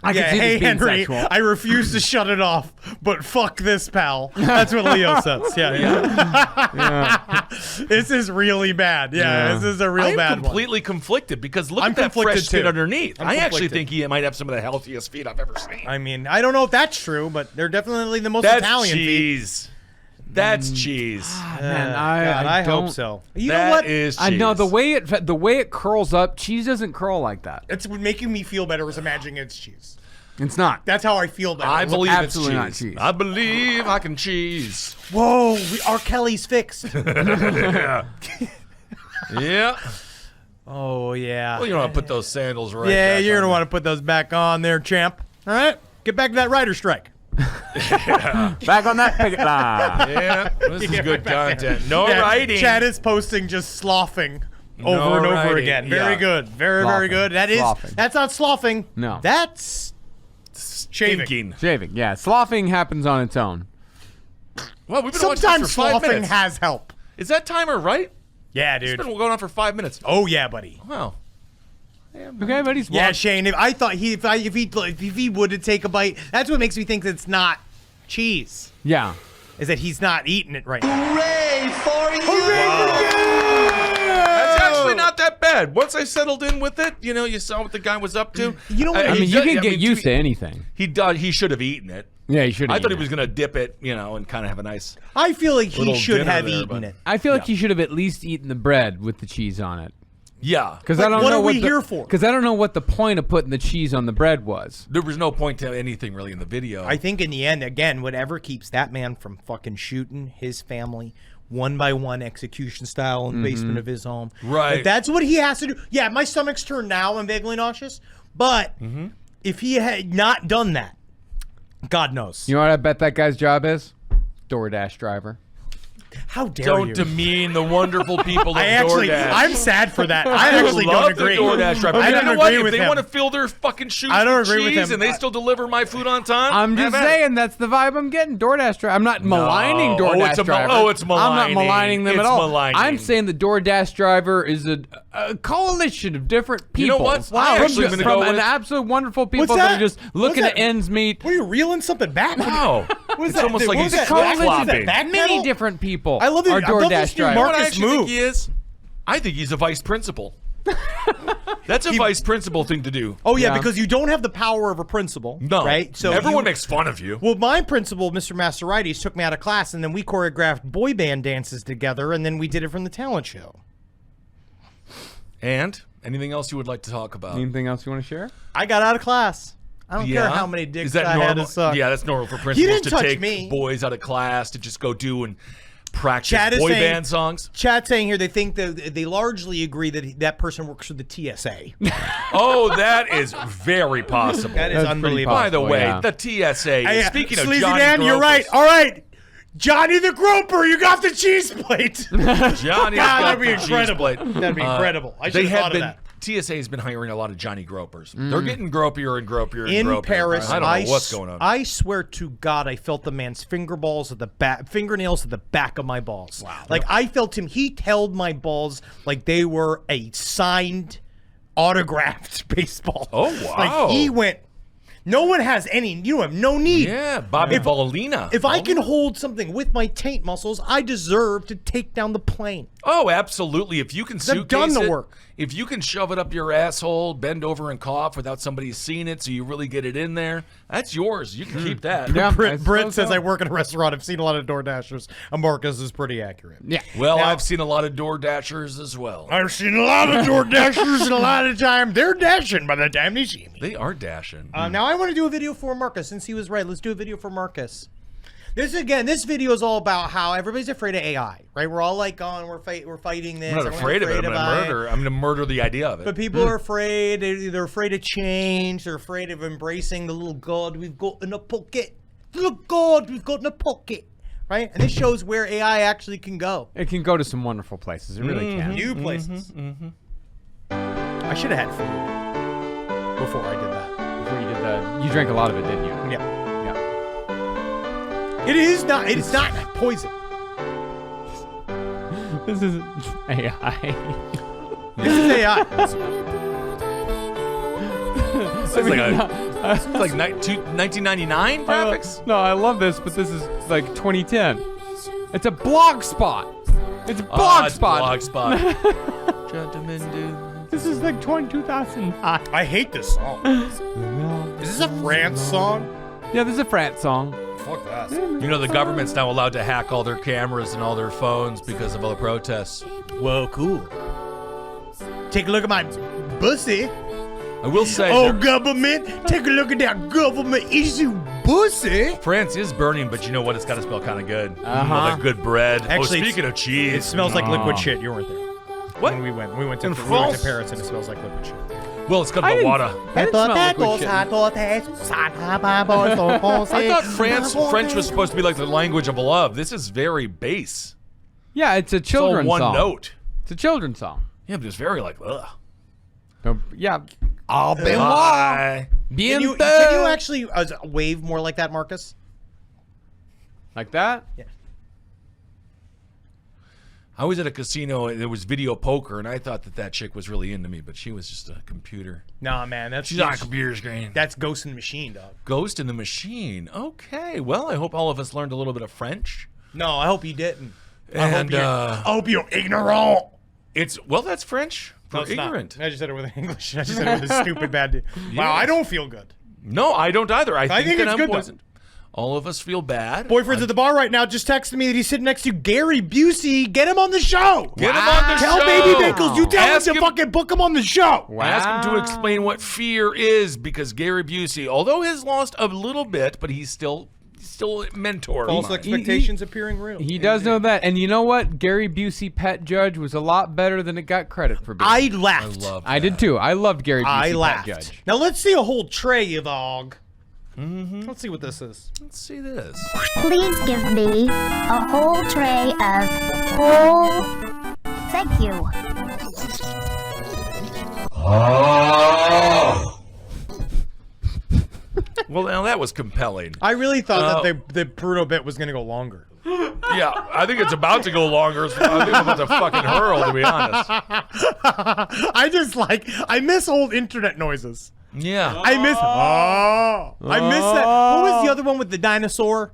S5: I can
S4: Yeah,
S5: see
S4: hey
S5: this being
S4: Henry,
S5: sexual.
S4: I refuse to shut it off, but fuck this, pal. That's what Leo says. Yeah. This is really bad. Yeah, this is a real
S3: I'm
S4: bad one.
S3: completely conflicted because look
S4: I'm
S3: at that fresh
S4: conflicted,
S3: skin
S4: too.
S3: underneath.
S4: I'm
S3: I actually
S4: conflicted.
S3: think he might have some of the healthiest feet I've ever seen.
S4: I mean, I don't know if that's true, but they're definitely the most
S3: That's
S4: Italian feet.
S3: cheese. That's cheese.
S5: Man,
S4: God, I
S5: don't,
S4: hope so. You know
S3: That
S4: what?
S3: is cheese.
S5: I know the way it curls up. Cheese doesn't curl like that.
S4: It's making me feel better is imagining it's cheese.
S5: It's not.
S4: That's how I feel better.
S3: I believe it's
S5: absolutely not
S3: cheese.
S5: cheese.
S3: I believe I can cheese.
S4: Whoa, R. Kelly's fixed.
S3: Yeah.
S4: Oh yeah.
S3: Well, you don't want to put those sandals right.
S4: Yeah,
S3: back
S4: you're
S3: on
S4: gonna
S3: there.
S4: want to put those back on there, champ. All right, get back to that rider strike.
S5: Back on that picket line.
S3: Yeah, this is
S4: Yeah,
S3: good
S4: right back there.
S3: content. No
S4: Yeah,
S3: writing.
S4: Chad is posting just sloughing over
S3: No
S4: and over
S3: writing,
S4: again. Very
S3: yeah.
S4: good. Very
S5: Sloughing.
S4: good. That is.
S5: Sloughing.
S4: That's not sloughing.
S5: No.
S4: That's shaving.
S3: Thinking.
S5: Shaving. Yeah, sloughing happens on its own.
S3: Well, we've been watching
S4: Sometimes
S3: this for 5
S4: sloughing
S3: minutes.
S4: has help.
S3: Is that timer right?
S4: Yeah,
S3: It's
S4: dude.
S3: been going on for 5 minutes.
S4: Oh yeah, buddy.
S3: Wow.
S5: Okay, but he's
S4: Yeah, Shane. I thought if he would have take a bite, that's what makes me think it's not cheese.
S5: Yeah.
S4: Is that he's not eating it right now.
S3: That's actually not that bad. Once I settled in with it, you saw what the guy was up to.
S4: You know what?
S5: I mean,
S3: He
S5: you
S3: does-
S5: can get used to anything.
S3: He should have eaten it.
S5: Yeah, you should.
S3: I thought he was gonna dip it, and kind of have a nice.
S4: I feel like he
S3: Little
S4: should
S3: dinner
S4: have
S3: there,
S4: eaten
S3: but-
S4: it.
S5: I feel like he should have at least eaten the bread with the cheese on it.
S3: Yeah,
S5: Because
S4: Like,
S5: I don't
S4: what
S5: know
S4: are we
S5: the,
S4: here for?
S5: Because I don't know what the point of putting the cheese on the bread was.
S3: there was no point to anything really in the video.
S4: I think in the end, again, whatever keeps that man from fucking shooting his family one by one execution style in the basement of his home.
S3: Right.
S4: If that's what he has to do. Yeah, my stomach's turned now. I'm vaguely nauseous. But if he had not done that, God knows.
S5: You know what I bet that guy's job is? DoorDash driver.
S4: How dare
S3: Don't
S4: you?
S3: demean the wonderful people of DoorDash.
S4: I'm sad for that. I actually
S3: love
S4: don't
S3: the
S4: agree.
S3: DoorDash driver.
S4: I
S3: And
S4: don't
S3: you know what?
S4: agree
S3: If
S4: with
S3: they
S4: him.
S3: want to fill their fucking shoes
S4: I don't
S3: with
S4: agree with
S3: cheese
S4: him.
S3: and they still deliver my food on time,
S5: I'm
S3: have
S5: just
S3: at it.
S5: saying that's the vibe I'm getting. DoorDash driver. I'm not maligning
S3: Oh,
S5: DoorDash
S3: it's a
S5: driver.
S3: oh, it's
S5: I'm not
S3: maligning.
S5: maligning them
S3: It's
S5: at all.
S3: maligning.
S5: I'm saying the DoorDash driver is a coalition of different people.
S3: You know what?
S5: Wow,
S3: I
S5: from,
S3: actually am
S5: just,
S3: gonna
S5: from
S3: go
S5: an
S3: with-
S5: absolute wonderful people
S4: What's
S5: that
S4: that?
S5: are just looking
S4: What's
S5: at
S4: that?
S5: ends meet.
S4: What are you reeling something back?
S3: No,
S4: What is
S3: it's
S4: that?
S3: almost like
S4: What
S3: he's
S4: is that?
S5: Coalition
S3: flip-flopping.
S4: Is that back
S5: Many
S4: pedal?
S5: different people
S4: I love that-
S5: are
S4: I love
S5: DoorDash
S4: this new
S3: You know
S5: drivers.
S3: what I
S4: Marcus
S3: actually think
S4: move.
S3: he is? I think he's a vice principal. That's a vice principal thing to do.
S4: Oh yeah,
S5: Yeah.
S4: because you don't have the power of a principal.
S3: No.
S4: Right? So
S3: everyone
S4: you-
S3: makes fun of you.
S4: Well, my principal, Mr. Masterides, took me out of class, and then we choreographed boy band dances together, and then we did it from the talent show.
S3: And anything else you would like to talk about?
S5: Anything else you want to share?
S4: I got out of class. I don't care how many dicks I had to suck.
S3: Yeah, that's normal for
S4: He
S3: principals
S4: didn't
S3: to
S4: touch
S3: take
S4: me.
S3: boys out of class to just go do and practice
S4: Chad is
S3: boy
S4: saying-
S3: band songs.
S4: Chad saying here they think that they largely agree that that person works for the TSA.
S3: Oh, that is very possible.
S4: That is
S5: That's pretty
S4: unbelievable.
S3: By the
S5: possible,
S3: way,
S5: yeah.
S3: the TSA.
S4: Hey,
S3: speaking of
S4: Sleazy
S3: Johnny
S4: Dan, you're right.
S3: Gropers,
S4: All right, Johnny the Groper, you got the cheese plate.
S3: Johnny,
S4: God, that'd be incredible. That'd be incredible. I should
S3: They
S4: have
S3: have
S4: thought
S3: been.
S4: of that.
S3: TSA has been hiring a lot of Johnny Gropers. They're getting gropier and gropier and
S4: In
S3: gropier.
S4: Paris,
S3: I don't know what's going on.
S4: I swear to God, I felt the man's fingernails at the back of my balls. Wow! Like I felt him. He held my balls like they were a signed, autographed baseball.
S3: Oh, wow.
S4: Like he went. No one has any. You have no need.
S3: Yeah, Bobby Ballina.
S4: If I can hold something with my taint muscles, I deserve to take down the plane.
S3: Oh, absolutely. If you can
S4: I've
S3: suitcase
S4: done the
S3: it,
S4: work.
S3: if you can shove it up your asshole, bend over and cough without somebody seeing it so you really get it in there, that's yours. You can keep that.
S5: Yeah.
S4: Britt
S5: suppose
S4: says
S5: so.
S4: I work in a restaurant. I've seen a lot of Door Dashers. Marcus is pretty accurate.
S5: Yeah.
S3: Well,
S4: Now-
S3: I've seen a lot of door dashers as well.
S4: I've seen a lot of Door Dashers, and a lot of time they're dashing by the time they see me.
S3: They are dashing.
S4: Now I want to do a video for Marcus since he was right. Let's do a video for Marcus. This video is all about how everybody's afraid of AI, right? We're all like, oh, we're fighting this.
S3: I'm not
S4: everyone's
S3: afraid of it. I'm going to
S4: about it.
S3: murder. I'm going to murder the idea of it.
S4: But people are afraid. They're afraid of change. They're afraid of embracing the little god we've got in a pocket. Little god we've got in a pocket, right? And this shows where AI actually can go.
S5: It can go to some wonderful places. It really can.
S4: New places. I should have had food before I did that.
S5: Before you did that, you drank a lot of it, didn't you?
S4: Yeah.
S5: Yeah.
S4: It is not. It is not poison.
S5: This is AI.
S4: This is AI.
S3: It's like 1999 graphics.
S5: No, I love this, but this is like 2010. It's a blog spot. It's a blog spot.
S3: Blog spot. Gentlemen, do.
S5: This is like 2009.
S4: I hate this song. Is this a France song?
S5: Yeah, this is a France song.
S4: Fuck that.
S3: You know, the government's now allowed to hack all their cameras and all their phones because of all the protests.
S4: Whoa, cool. Take a look at my pussy.
S3: I will say,
S4: Oh, government, take a look at that government issue pussy.
S3: France is burning, but you know what? It's got to smell kind of good.
S5: Uh-huh.
S3: All that good bread.
S4: Actually,
S3: speaking of cheese.
S4: It smells like liquid shit. You weren't there.
S3: What?
S4: When we went to
S3: In
S4: we went to
S3: France?
S4: Paris and it smells like liquid shit.
S3: Well, it's because of the water.
S5: I didn't smell liquid shit.
S3: I thought French was supposed to be like the language of love. This is very base.
S5: Yeah, it's a
S3: It's all
S5: children's
S3: one
S5: song.
S3: note.
S5: It's a children's song.
S3: Yeah, but it's very like, ugh.
S5: So, yeah.
S3: Bye.
S4: Can you actually wave more like that, Marcus?
S5: Like that?
S4: Yeah.
S3: I was at a casino. There was video poker, and I thought that chick was really into me, but she was just a computer.
S4: Nah, man, that's
S3: She's on a computer screen.
S4: That's Ghost in the Machine, dog.
S3: Ghost in the Machine. Okay. Well, I hope all of us learned a little bit of French.
S4: No, I hope you didn't.
S3: And
S4: I hope you're ignorant.
S3: That's French for
S4: No, it's not.
S3: ignorant.
S4: I just said it with English. I just said it with a stupid bad. Wow, I don't feel good.
S3: No, I don't either. I think
S4: it's
S3: that I'm
S4: good, though.
S3: poisoned. All of us feel bad.
S4: Boyfriend's at the bar right now just texted me that he's sitting next to Gary Busey. Get him on the show.
S3: Get him on the
S4: Tell
S3: show.
S4: Baby Bickles, you tell
S3: Ask
S4: him to
S3: him-
S4: fucking book him on the show.
S3: Ask him to explain what fear is, because Gary Busey, although has lost a little bit, but he's still a mentor. of
S4: False
S3: mine.
S4: expectations appearing real.
S5: He does know that. And you know what? Gary Busey Pet Judge was a lot better than it got credit for being.
S4: I laughed.
S5: I did too. I loved Gary Busey
S4: I
S5: Pet
S4: laughed.
S5: Judge.
S4: Now let's see a whole tray of og. Let's see what this is.
S3: Let's see this.
S10: Please give me a whole tray of whole. Thank you.
S3: Well, now that was compelling.
S4: I really thought that the Bruno bit was going to go longer.
S3: Yeah, I think it's about to go longer. So I think I'm about to fucking hurl, to be honest.
S4: I miss old internet noises.
S3: Yeah.
S4: I miss that. What was the other one with the dinosaur?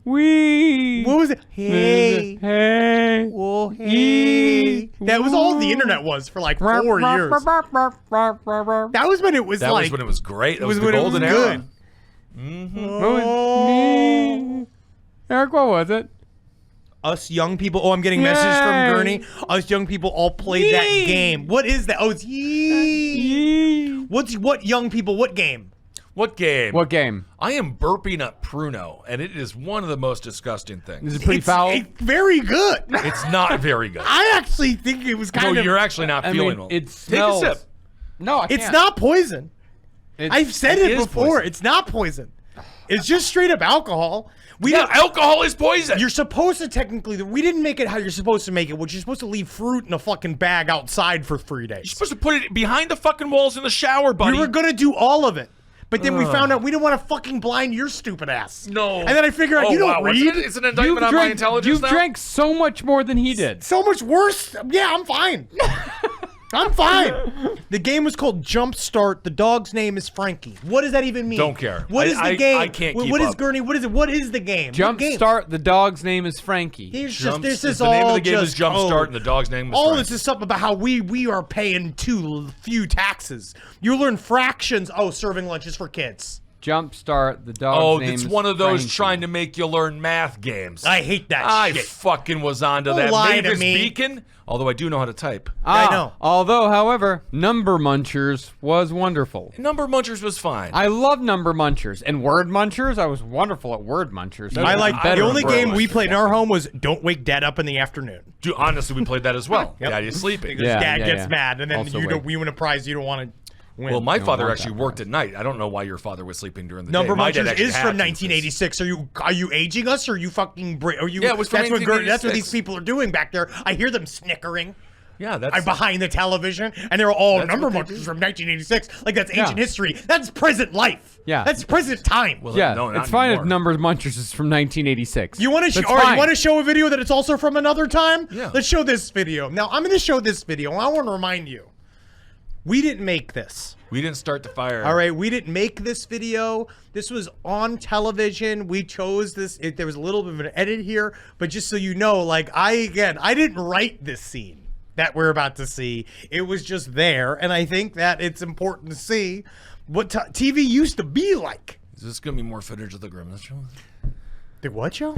S5: We.
S4: What was it? Hey.
S5: Hey.
S4: Whoa, hey. That was all the internet was for like 4 years. That was when it was
S3: That
S4: like.
S3: was when it was great. That
S4: was
S3: was the
S4: when it was
S3: golden era.
S4: good.
S5: Me. Eric, what was it?
S4: Us young people. Oh, I'm getting a message from
S5: Yay.
S4: Gurney. Us young people all played that
S5: Yee.
S4: game. What is that? Oh, it's yee. What young people? What game?
S3: What game?
S5: What game?
S3: I am burping up Pruno, and it is one of the most disgusting things.
S5: Is it pretty foul?
S4: It's very good.
S3: It's not very good.
S4: I actually think it was kind
S3: No,
S4: of.
S3: you're actually not
S5: I
S3: feeling
S5: mean,
S3: well.
S5: it
S3: Take a
S5: smells.
S3: sip.
S5: No, I can't.
S4: It's not poison. I've said it
S3: is
S4: before.
S3: poison.
S4: It's not poison. It's just straight up alcohol.
S3: Yeah, alcohol is poison.
S4: You're supposed to technically. We didn't make it how you're supposed to make it, which you're supposed to leave fruit in a fucking bag outside for 3 days.
S3: You're supposed to put it behind the fucking walls in the shower, buddy.
S4: We were gonna do all of it, but then we found out we didn't want to fucking blind your stupid ass.
S3: No.
S4: And then I figured out you don't
S3: what's
S4: read.
S3: it? It's an indictment on my intelligence
S5: You've
S3: now?
S5: drank so much more than he did.
S4: So much worse. Yeah, I'm fine. I'm fine. The game was called Jumpstart. The dog's name is Frankie. What does that even mean?
S3: Don't care.
S4: What is the game?
S3: I can't keep
S4: What is
S3: up.
S4: Gurney? What is it? What is the game? What game?
S5: Jumpstart. The dog's name is Frankie.
S4: There's
S3: Jumps-
S4: this is
S3: the name of
S4: all
S3: the game is
S4: just
S3: Jumpstart,
S4: code.
S3: and the dog's name was
S4: All
S3: Frank.
S4: this is something about how we are paying too few taxes. You learn fractions. Oh, serving lunches for kids.
S5: Jumpstart. The dog's
S3: Oh,
S5: name
S3: it's
S5: is
S3: one of those
S5: Frankie.
S3: trying to make you learn math games.
S4: I hate that
S3: I
S4: shit.
S3: fucking was onto
S4: Don't
S3: that.
S4: lie to
S3: Mavis
S4: me.
S3: Beacon, although I do know how to type.
S4: I know.
S5: Although, however, Number Munchers was wonderful.
S3: Number Munchers was fine.
S5: I love Number Munchers and Word Munchers. I was wonderful at Word Munchers.
S4: I like
S5: better
S4: the only
S5: at Word
S4: game we
S5: Munchers.
S4: played in our home was Don't Wake Dad Up in the Afternoon.
S3: Dude, honestly, we played that as well.
S4: Yep.
S3: Daddy's sleeping.
S4: Because
S5: Yeah,
S4: Dad
S5: yeah,
S4: gets
S5: yeah.
S4: mad, and then
S5: Also
S4: you
S5: wake.
S4: win a prize you don't want to win.
S3: Well, my
S5: don't
S3: father
S5: want
S3: actually
S5: that
S3: worked at night. I don't know why your father was sleeping during the
S4: Number
S3: day. My dad
S4: Munchers
S3: actually
S4: is
S3: had
S4: from
S3: to.
S4: 1986. Are you aging us? Or are you fucking? Are you?
S3: Yeah, it was from
S4: that's what
S3: 1986.
S4: these people are doing back there. I hear them snickering.
S3: Yeah, that's
S4: I'm behind the television, and they're all
S3: That's
S4: Number
S3: what they
S4: Munchers
S3: do.
S4: from 1986. Like that's ancient
S5: Yeah.
S4: history. That's present life.
S5: Yeah.
S4: That's present time.
S3: Well,
S5: Yeah,
S3: no, not
S5: it's fine
S3: anymore.
S5: if Number Munchers is from 1986.
S4: You want to
S5: That's
S4: you
S5: fine.
S4: want to show a video that it's also from another time?
S3: Yeah.
S4: Let's show this video. Now I'm going to show this video. I want to remind you, we didn't make this.
S3: We didn't start the fire.
S4: All right, we didn't make this video. This was on television. We chose this. There was a little bit of an edit here, but just so you know, like I didn't write this scene that we're about to see. It was just there, and I think that it's important to see what TV used to be like.
S3: Is this going to be more footage of the Grimace show?
S4: The what show?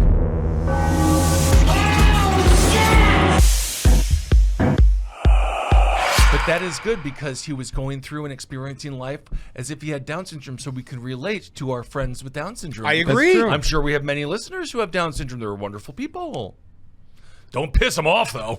S3: But that is good because he was going through and experiencing life as if he had Down syndrome, so we can relate to our friends with Down syndrome.
S4: I agree.
S5: true.
S3: I'm sure we have many listeners who have Down syndrome. They're wonderful people. Don't piss them off, though.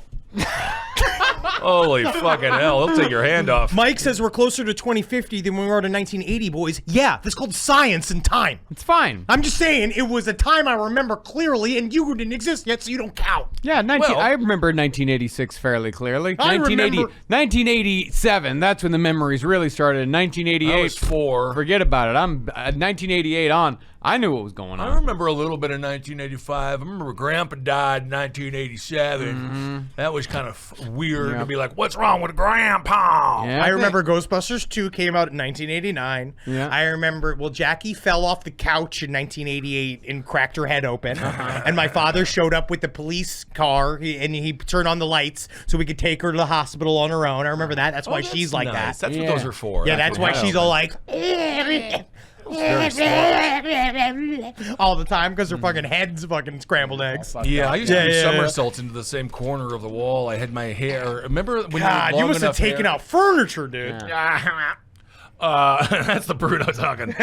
S3: Holy fucking hell. He'll take your hand off.
S4: Mike says we're closer to 2050 than we were to 1980, boys. Yeah, that's called science and time.
S5: It's fine.
S4: I'm just saying, it was a time I remember clearly, and you didn't exist yet, so you don't count.
S5: Yeah,
S3: Well-
S5: I remember 1986 fairly clearly.
S4: I
S5: 1980,
S4: remember-
S5: 1987, that's when the memories really started. In 1988,
S3: I was 4.
S5: forget about it. I'm 1988 on. I knew what was going
S3: I
S5: on.
S3: remember a little bit of 1985. I remember Grandpa died in 1987. That was kind of weird to
S5: Yep.
S3: be like, what's wrong with Grandpa?
S5: Yeah,
S4: I remember Ghostbusters 2 came out in 1989.
S5: Yeah.
S4: I remember, well, Jackie fell off the couch in 1988 and cracked her head open. And my father showed up with the police car and he turned on the lights so we could take her to the hospital on her own. I remember that. That's why she's like
S3: nice.
S4: that.
S3: That's
S5: Yeah.
S3: what those are for.
S4: Yeah, that's why
S3: what
S4: she's
S3: I
S4: all
S3: like.
S4: like
S3: Very smart.
S4: all the time because her fucking head's fucking scrambled eggs.
S3: Yeah, I used to do
S4: Yeah.
S3: somersaults into the same corner of the wall. I had my hair. Remember when
S4: God,
S3: you
S4: you
S3: were
S4: must have taken out furniture, dude.
S3: That's the Bruno talking.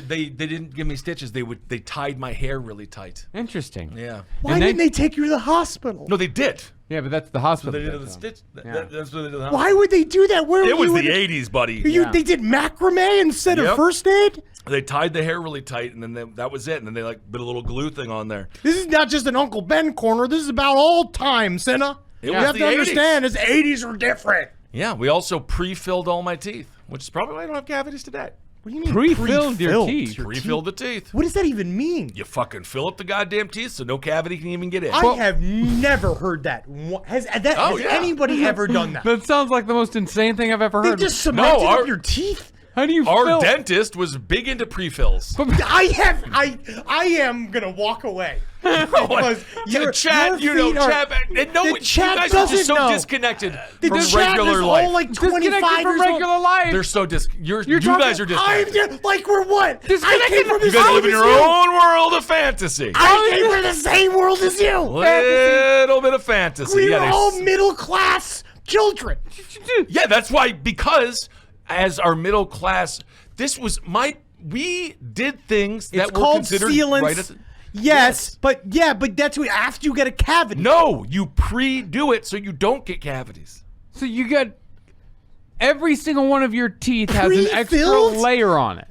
S3: They didn't give me stitches. They tied my hair really tight.
S5: Interesting.
S3: Yeah.
S4: Why
S5: And
S4: didn't
S5: then-
S4: they take you to the hospital?
S3: No, they did.
S5: Yeah, but that's the hospital.
S3: They did
S5: bit,
S3: the
S5: though.
S3: stitch.
S5: Yeah.
S3: That's what they did.
S4: Why would they do that? Where
S3: It
S4: were
S3: was
S4: you
S3: the
S4: in-
S3: '80s, buddy.
S5: Yeah.
S4: They did macrame instead of
S3: Yep.
S4: first aid?
S3: They tied the hair really tight, and then that was it. And then they like put a little glue thing on there.
S4: This is not just an Uncle Ben corner. This is about all time, Senna.
S3: It
S4: You
S3: was
S4: have
S3: the
S4: to
S3: 80s.
S4: understand, his 80s are different.
S3: Yeah, we also pre-filled all my teeth, which is probably why I don't have cavities today.
S4: What do you mean
S5: Pre-filled your
S4: pre-filled?
S5: teeth?
S3: Pre-filled the teeth.
S4: What does that even mean?
S3: You fucking fill up the goddamn teeth so no cavity can even get in.
S4: I have never heard that. Has
S3: Oh, yeah.
S4: anybody ever done that?
S5: That sounds like the most insane thing I've ever
S4: They
S5: heard.
S4: just cemented
S3: our-
S4: up your teeth?
S5: How do you
S3: Our
S5: fill?
S3: dentist was big into pre-fills.
S4: I am gonna walk away. Because
S3: Chad, you know, Chad, you
S4: Chad
S3: guys are just
S4: doesn't
S3: so
S4: know.
S3: disconnected
S4: The
S3: from
S4: Chad
S3: regular
S4: is
S3: life.
S4: all like 25
S5: Disconnected from
S4: years old.
S5: regular life.
S3: They're so you
S5: talking-
S3: guys are disconnected.
S4: I'm like we're what?
S5: Disconnected from
S3: You guys live in your own world of fantasy.
S4: I think we're the same world as you.
S3: Little bit of fantasy.
S4: We're
S3: Yeah,
S4: all middle class children.
S3: yeah, that's why, because as our middle class, we did things that
S4: It's
S3: were
S4: called
S3: considered
S4: sealants.
S3: right at the,
S4: Yes, but that's what after you get a cavity.
S3: No, you pre-do it so you don't get cavities.
S5: So you got every single one of your teeth has an extra
S4: Pre-filled?
S5: layer on it.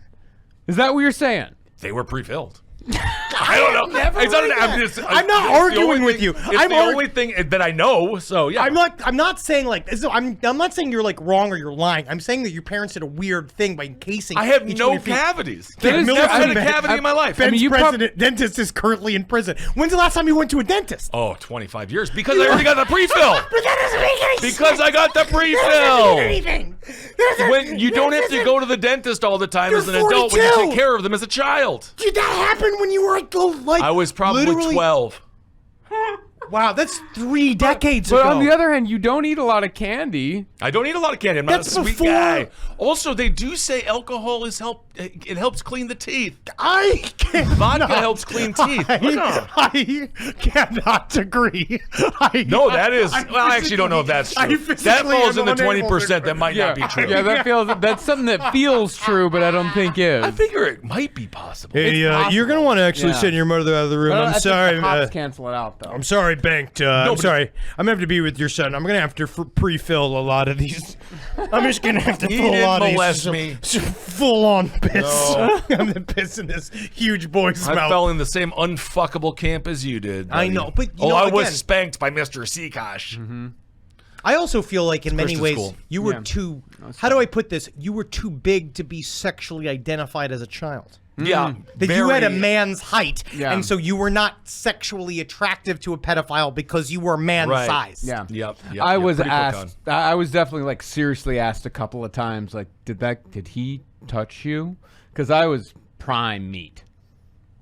S5: Is that what you're saying?
S3: They were pre-filled. I don't know.
S4: I'm not arguing with you.
S3: It's the only thing that I know. So yeah,
S4: I'm not saying like I'm not saying you're like wrong or you're lying. I'm saying that your parents did a weird thing by encasing.
S3: I have
S4: each
S3: no
S4: one of your feet.
S3: cavities.
S4: Yeah,
S3: I've
S4: Milton
S3: never had a
S4: Ben-
S3: cavity in my life.
S4: Ben's
S5: you
S4: dentist is currently in prison. When's the last time you went to a dentist?
S3: Oh, 25 years because I already got the pre-fill.
S4: But that doesn't make any sense.
S3: Because I got the
S4: That doesn't mean
S3: pre-fill.
S4: anything.
S3: When you don't have to go to the dentist all the time
S4: You're
S3: as an adult when you
S4: 42.
S3: take care of them as a child.
S4: Did that happen when you were like
S3: I was probably
S4: literally
S3: 12.
S4: Wow, that's 3 decades
S5: But
S4: ago.
S5: on the other hand, you don't eat a lot of candy.
S3: I don't eat a lot of candy. I'm not a
S4: That's
S3: sweet
S4: before-
S3: guy. Also, they do say alcohol it helps clean the teeth.
S4: I cannot.
S3: Vodka helps clean teeth.
S4: I cannot agree.
S3: No, that is. Well, I actually don't know if that's true. That falls in the 20% that might not be true.
S5: Yeah, that's something that feels true, but I don't think is.
S3: I figure it might be possible.
S4: Hey,
S5: It's
S4: you're gonna want to actually
S5: Yeah.
S4: send your mother out of the room.
S5: I
S4: I'm
S5: think
S4: sorry.
S5: The cops cancel it out though.
S4: I'm sorry, Banked. I'm
S3: but-
S4: sorry. I'm gonna have to be with your son. I'm gonna have to pre-fill a lot of these. I'm just gonna have to
S3: He
S4: fill a
S3: didn't
S4: lot of
S3: molest
S4: these.
S3: me.
S4: Full on piss.
S3: No.
S4: I'm gonna piss in this huge boy's
S3: I
S4: mouth.
S3: fell in the same unfuckable camp as you did.
S4: I
S3: buddy.
S4: know, but you
S3: oh,
S4: know,
S3: I was
S4: again-
S3: spanked by Mr. Seakosh.
S4: I also feel like in many
S3: Christian
S4: ways
S3: school.
S4: you were
S5: Yeah.
S4: too. How do I put this? You were too big to be sexually identified as a child.
S3: Yeah,
S4: That you had a
S3: very-
S4: man's height,
S5: Yeah.
S4: and so you were not sexually attractive to a pedophile because you were man
S3: Right.
S4: size.
S5: Yeah.
S3: Yep.
S5: I was
S3: pretty quick
S5: asked. I was definitely like seriously asked a couple of times. Like, did he touch you? Because I was prime meat.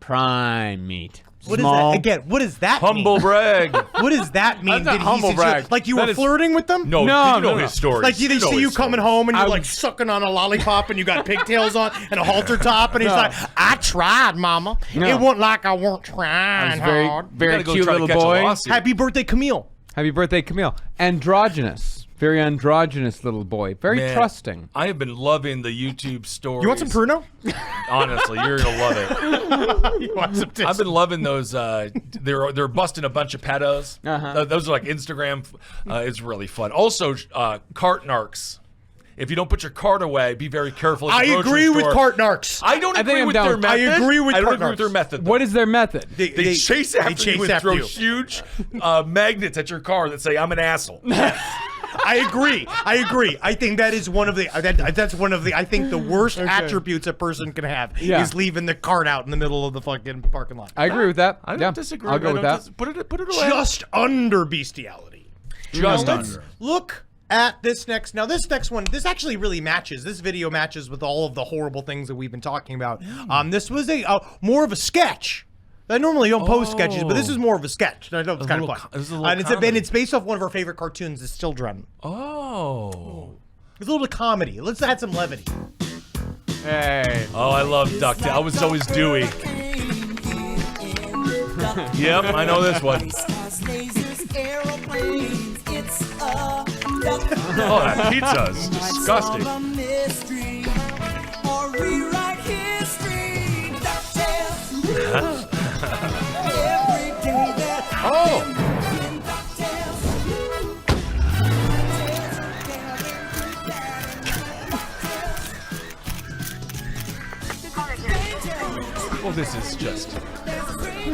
S5: Prime meat.
S4: What is
S5: Small.
S4: that again? What does that
S3: Humble
S4: mean?
S3: brag.
S4: What does that mean?
S5: That's not humble brag.
S4: Like you
S5: That
S4: were
S5: is-
S4: flirting with them?
S3: No,
S5: No,
S3: you know
S5: no,
S3: his
S5: no.
S3: stories.
S4: Like they
S3: know
S4: see you
S3: his
S4: coming
S3: stories.
S4: home and you're
S5: I
S4: like
S5: was-
S4: sucking on a lollipop and you got pigtails on and a halter top and he's
S5: No.
S4: like, I tried, mama.
S5: No.
S4: It wasn't like I weren't
S5: I
S4: trying
S5: was very,
S4: hard.
S5: very
S3: Gotta go
S5: cute
S3: try to
S5: little
S3: catch a
S5: boy.
S3: lawsuit.
S4: Happy birthday, Camille.
S5: Happy birthday, Camille. Androgynous. Very androgynous little boy. Very
S3: Man,
S5: trusting.
S3: I have been loving the YouTube stories.
S4: You want some Pruno?
S3: Honestly, you're gonna love it.
S4: You want some
S3: I've been loving those. They're busting a bunch of pedos. Those are like Instagram. It's really fun. Also, cart narcs. If you don't put your cart away, be very careful. At the
S4: I
S3: grocery
S4: agree with
S3: store.
S4: cart narcs.
S3: I don't
S5: I
S3: agree
S5: think I'm
S3: with
S5: down
S3: their
S5: with-
S4: I
S3: method.
S4: agree with
S3: I don't
S4: cart
S3: agree with their
S4: narcs.
S3: method.
S5: What is their method?
S3: They chase after
S4: chase
S3: you and
S4: after
S3: throw
S4: you.
S3: huge magnets at your car that say "I'm an asshole."
S4: I agree. I think that is one of the that's one of the I think the worst attributes a person can have
S5: Yeah.
S4: is leaving the cart out in the middle of the fucking parking lot.
S5: I agree with that.
S3: I don't
S5: yeah,
S3: disagree.
S5: I'll go
S3: I
S5: with
S3: don't
S5: that.
S3: Put it away.
S4: Just under bestiality.
S3: Just
S4: Now, let's
S3: under.
S4: look at this next. Now, this next one, this actually really matches. This video matches with all of the horrible things that we've been talking about. This was a more of a sketch. I normally don't post sketches, but this is more of a sketch. I know it's kind of fun.
S3: This is a little
S4: And it's based off one of our favorite cartoons, The Children.
S3: Oh.
S4: It's a little comedy. Let's add some levity.
S5: Hey.
S3: Oh, I love DuckTales. I was always Dewey. Yep, I know this one. Oh, that pizza is disgusting. Oh. Well, this is just. I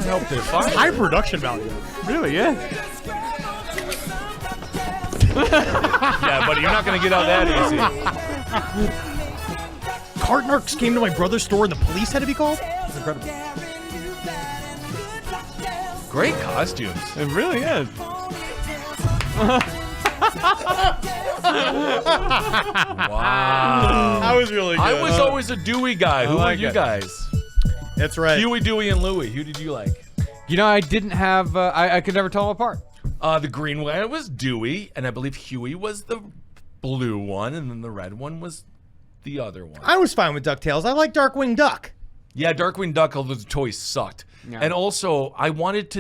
S3: hope they're fine.
S4: High production value.
S5: Really? Yeah.
S3: Yeah, buddy, you're not gonna get out that easy.
S4: Cart narcs came to my brother's store and the police had to be called? It's incredible.
S3: Great costumes.
S5: It really is.
S3: Wow.
S4: That was really good.
S3: I was always a Dewey guy. Who
S4: like
S3: were you
S4: it.
S3: guys?
S4: That's right.
S3: Huey, Dewey, and Louie. Who did you like?
S5: You know, I didn't have. I could never tell them apart.
S3: The green one was Dewey, and I believe Huey was the blue one, and then the red one was the other one.
S4: I was fine with DuckTales. I like Darkwing Duck.
S3: Yeah, Darkwing Duck, although the toys sucked. Yeah. And also, I wanted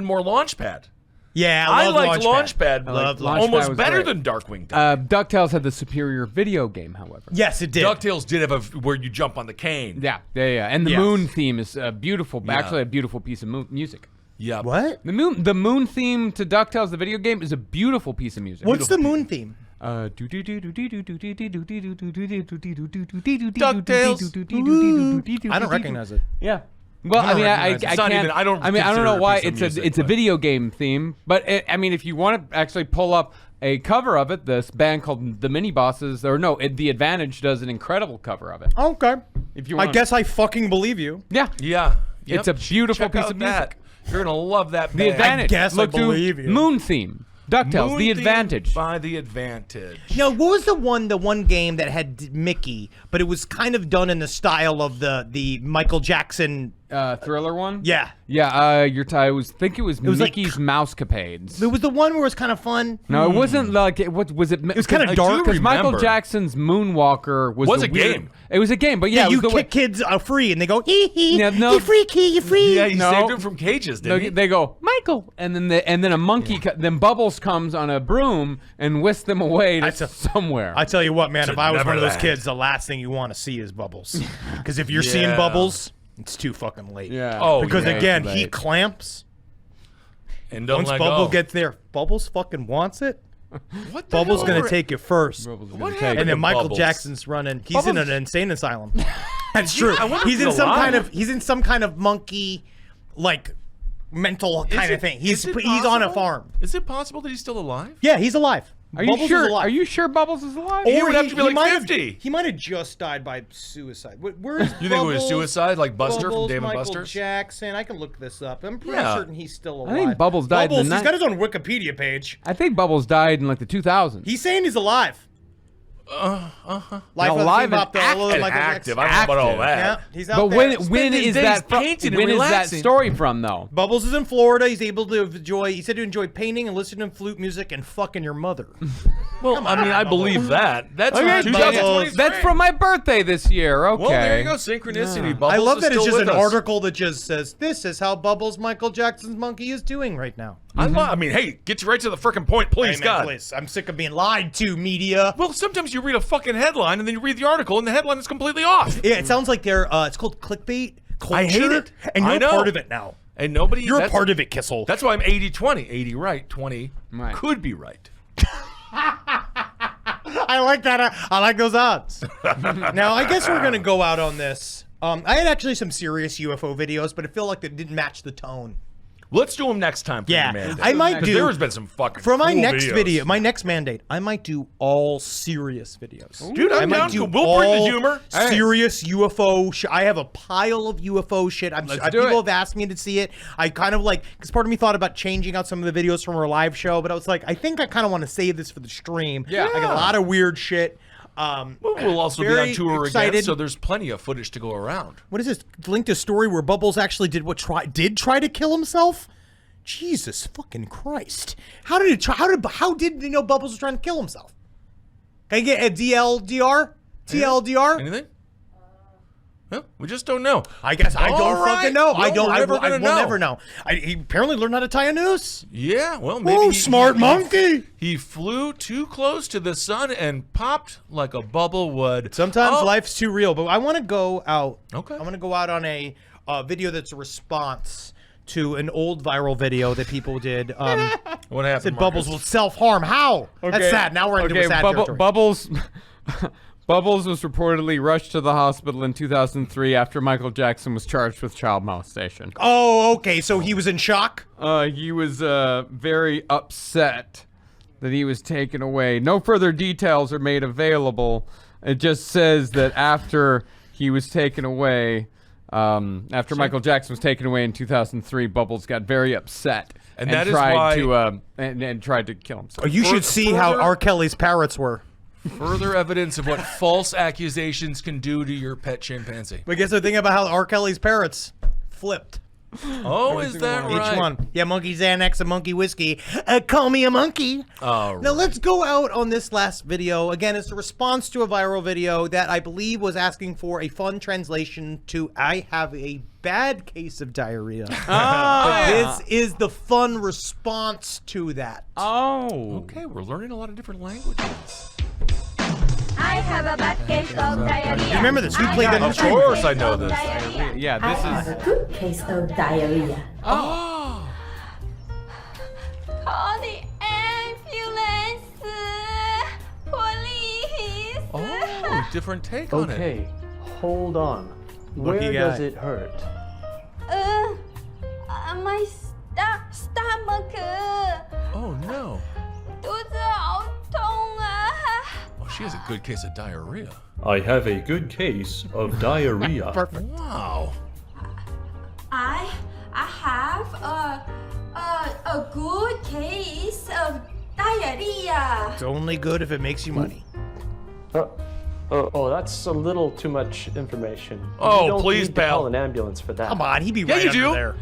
S3: more Launchpad.
S4: Yeah,
S3: I liked Launchpad almost
S5: was
S3: better
S5: great.
S3: than Darkwing Duck.
S5: DuckTales had the superior video game, however.
S4: Yes, it did.
S3: DuckTales did have where you jump on the cane.
S5: Yeah. And the moon theme is beautiful.
S3: Yeah.
S5: Actually, a beautiful piece of music.
S3: Yeah.
S4: What?
S5: The moon theme to DuckTales, the video game, is a beautiful piece of music.
S4: What's the moon theme?
S3: DuckTales.
S4: I don't recognize it.
S5: Yeah. Well, I mean, I can't. I don't know why it's a video game theme, but I mean, if you want to actually pull up a cover of it, this band called the Mini Bosses, or no, The Advantage does an incredible cover of it.
S4: Okay.
S5: If you,
S4: I guess I fucking believe you.
S5: Yeah.
S3: Yeah. Yep.
S5: It's a beautiful
S3: Check
S5: piece
S3: out
S5: of music.
S3: that. You're gonna love that band.
S5: The Advantage.
S4: I guess I believe you.
S5: Moon theme. DuckTales.
S3: Moon
S5: The
S3: theme
S5: Advantage.
S3: by The Advantage.
S4: No, what was the one game that had Mickey, but it was kind of done in the style of the Michael Jackson
S5: Thriller one?
S4: Yeah.
S5: Yeah, I think it was Mickey's Mousecapades.
S4: It was the one where it was kind of fun.
S5: No, it wasn't like it was it
S4: was kind of dark.
S5: because Michael Jackson's Moonwalker was
S3: a
S5: weird,
S3: game.
S5: It was a game, but yeah,
S4: you
S5: it was
S4: kick kids free and they go hee hee.
S5: Yeah, no.
S4: You freaky, you free.
S3: Yeah, he
S5: No.
S3: saved him from cages, didn't he?
S5: They go Michael, and then a monkey, then Bubbles comes on a broom and whisks them away to somewhere.
S4: I tell you what, man,
S3: To
S4: if I was one of those
S3: Neverland.
S4: kids, the last thing you want to see is Bubbles. Because if you're seeing Bubbles, it's too fucking late.
S5: Yeah.
S3: Oh,
S4: Because
S3: yeah.
S4: again,
S5: It's
S4: he
S5: late.
S4: clamps.
S3: And don't
S4: Once
S3: let
S4: Bubble
S3: go.
S4: gets there, Bubbles fucking wants it.
S3: What the
S4: Bubbles
S3: hell?
S4: gonna take you first.
S5: Bubbles is
S3: What
S5: gonna take
S3: happened
S5: it.
S4: And then
S3: to
S4: Michael
S3: Bubbles?
S4: Jackson's running. He's in an insane asylum. That's
S3: Yeah,
S4: true.
S3: I wonder if
S4: He's in
S3: he's
S4: some
S3: alive.
S4: he's in some kind of monkey, like mental kind of thing. He's
S3: is it
S4: on a
S3: possible?
S4: farm.
S3: Is it possible that he's still alive?
S4: Yeah, he's alive.
S5: Are you
S4: Bubbles is
S5: sure?
S4: alive.
S5: Are you sure Bubbles is alive?
S3: He would have to be like
S4: might have-
S3: 50.
S4: He might have just died by suicide. Where is
S3: You think it was
S4: Bubbles,
S3: suicide, like Buster
S4: Bubbles,
S3: from Dave and
S4: Michael
S3: Buster's?
S4: Jackson. I can look this up. I'm pretty
S3: Yeah.
S4: certain he's still alive.
S5: I think Bubbles died in the
S4: He's got his own Wikipedia page.
S5: I think Bubbles died in like the 2000s.
S4: He's saying he's alive. Life
S5: Now, alive and
S3: And active. I don't know about all that.
S4: Yeah, he's out
S5: But
S4: there.
S5: when
S3: his
S5: is
S3: days
S5: that
S3: painting and
S5: when is that
S3: relaxing.
S5: story from though?
S4: Bubbles is in Florida. He's able to enjoy. He said to enjoy painting and listening to flute music and fucking your mother.
S3: Well, I mean, I believe that. That's
S5: Okay,
S3: from
S4: Bubbles.
S3: 2023.
S5: That's from my birthday this year. Okay.
S3: Well, there you go. Synchronicity. Bubbles
S4: I love
S3: is
S4: that it's
S3: still
S4: just
S3: with
S4: an
S3: us.
S4: article that just says this is how Bubbles Michael Jackson's monkey is doing right now.
S3: I mean, hey, get you right to the frickin' point, please,
S4: Hey, man,
S3: God.
S4: please. I'm sick of being lied to, media.
S3: Well, sometimes you read a fucking headline and then you read the article and the headline is completely off.
S4: Yeah, it sounds like they're. It's called clickbait culture.
S3: I hate it.
S4: and
S3: I
S4: you're
S3: know.
S4: part of it now.
S3: And nobody.
S4: You're a
S3: that's-
S4: part of it, Kissel.
S3: That's why I'm 80-20. 80 right, 20
S5: Right.
S3: could be right.
S4: I like that. I like those odds. Now, I guess we're gonna go out on this. I had actually some serious UFO videos, but I feel like they didn't match the tone.
S3: Let's do them next time for
S4: Yeah,
S3: your mandate.
S4: I might
S3: 'Cause
S4: do.
S3: There has been some fucking
S4: For my
S3: cool
S4: next
S3: videos.
S4: video, my next mandate, I might do all serious videos.
S3: Dude, I'm
S4: I might
S3: down.
S4: do
S3: We'll bring the
S4: all
S3: humor.
S4: Serious UFO shit. I have a pile of UFO shit.
S5: do
S4: people
S5: it.
S4: have asked me to see it. I kind of like, because part of me thought about changing out some of the videos from our live show, but I was like, I think I kind of want to save this for the stream.
S5: Yeah.
S4: I got a lot of weird shit.
S3: Well, we'll also be
S4: very
S3: on tour
S4: excited.
S3: again, so there's plenty of footage to go around.
S4: What is this? Linked a story where Bubbles actually did try to kill himself? Jesus fucking Christ! How did it try? How did they know Bubbles was trying to kill himself? Can I get a TLDR?
S3: Anything? Well, we just don't know.
S4: I guess I
S3: All
S4: don't
S3: right.
S4: fucking know. I
S3: Well,
S4: don't.
S3: we're
S4: I
S3: never
S4: will
S3: gonna know.
S4: never know. He apparently learned how to tie a noose.
S3: Yeah, well, maybe.
S4: Oh, smart monkey!
S3: He flew too close to the sun and popped like a bubble would.
S4: Sometimes
S3: Oh,
S4: life's too real, but I want to go out.
S3: Okay.
S4: I want to go out on a video that's a response to an old viral video that people did.
S3: What happened?
S4: Said
S3: Marcus?
S4: Bubbles will self-harm. How? That's sad. Now we're into sad territory.
S5: Bubbles. Bubbles was reportedly rushed to the hospital in 2003 after Michael Jackson was charged with child molestation.
S4: Oh, okay. So he was in shock?
S5: He was very upset that he was taken away. No further details are made available. It just says that after he was taken away, After Michael Jackson was taken away in 2003, Bubbles got very upset
S3: And
S5: and
S3: that is
S5: tried
S3: why-
S5: to and tried to kill himself.
S4: You should see how R. Kelly's parrots were.
S3: Further evidence of what false accusations can do to your pet chimpanzee.
S4: But guess the thing about how R. Kelly's parrots flipped.
S3: Oh, is that right?
S4: Each one. Yeah, monkey Xanax and monkey whiskey. Call me a monkey.
S3: All
S4: Now let's go out on this last video. Again, it's a response to a viral video that I believe was asking for a fun translation to I have a bad case of diarrhea. But this is the fun response to that.
S5: Oh.
S3: Okay, we're learning a lot of different languages.
S6: I have a bad case of diarrhea.
S4: You remember this? You played that in
S3: Of
S4: stream.
S3: course I know this.
S5: Yeah, this is.
S11: A good case of diarrhea.
S3: Oh.
S6: Call the ambulance. Police.
S3: Oh, different take on it.
S12: Okay, hold on.
S4: Lucky
S12: Where
S4: guy.
S12: does it hurt?
S6: My stomach.
S3: Oh, no.
S6: 肚子好痛啊。
S3: Oh, she has a good case of diarrhea.
S13: I have a good case of diarrhea.
S4: Perfect.
S3: Wow.
S6: I have a good case of diarrhea.
S4: It's only good if it makes you money.
S12: Oh, that's a little too much information.
S3: Oh,
S12: you don't
S3: please,
S12: need to
S3: pal.
S12: call an ambulance for that.
S4: Come on, he'd be
S3: Yeah,
S4: right
S3: you
S4: under
S3: do.
S4: there.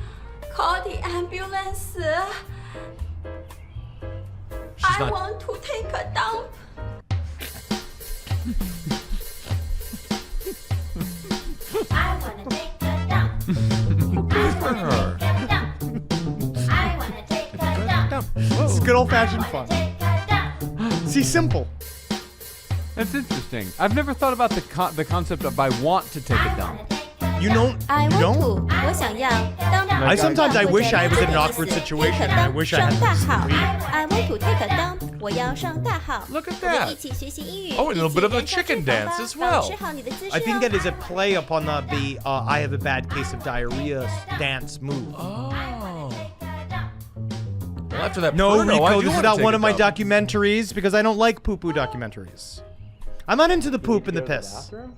S6: Call the ambulance.
S3: She's
S6: I
S3: not.
S6: want to take a dump. I wanna take a dump. I wanna take a dump.
S4: This is good old-fashioned fun. See, simple.
S5: That's interesting. I've never thought about the concept of I want to take a dump.
S4: You don't.
S6: I
S4: You
S6: want
S4: don't.
S6: to. 我想要当
S4: I sometimes I wish I was in an awkward situation and I wish I had this reading.
S6: I want to take a dump. 我要上大号。
S3: Look at
S6: 我们
S3: that.
S6: 一起学习英语。
S3: Oh, and a little bit of a
S6: 一起燃烧
S3: chicken
S6: 脂肪
S3: dance
S6: 吧
S3: as well.
S6: 保持好你的姿势
S4: I think
S6: 哦
S4: that is a play upon the I have a bad case of diarrhea dance move.
S3: Oh. Well, after that
S4: No,
S3: porno, I
S4: Rico,
S3: do
S4: this is
S3: wanna
S4: not
S3: take
S4: one
S3: a
S4: of my
S3: dump.
S4: documentaries because I don't like poo-poo documentaries. I'm not into the poop and the piss.
S12: Bathroom?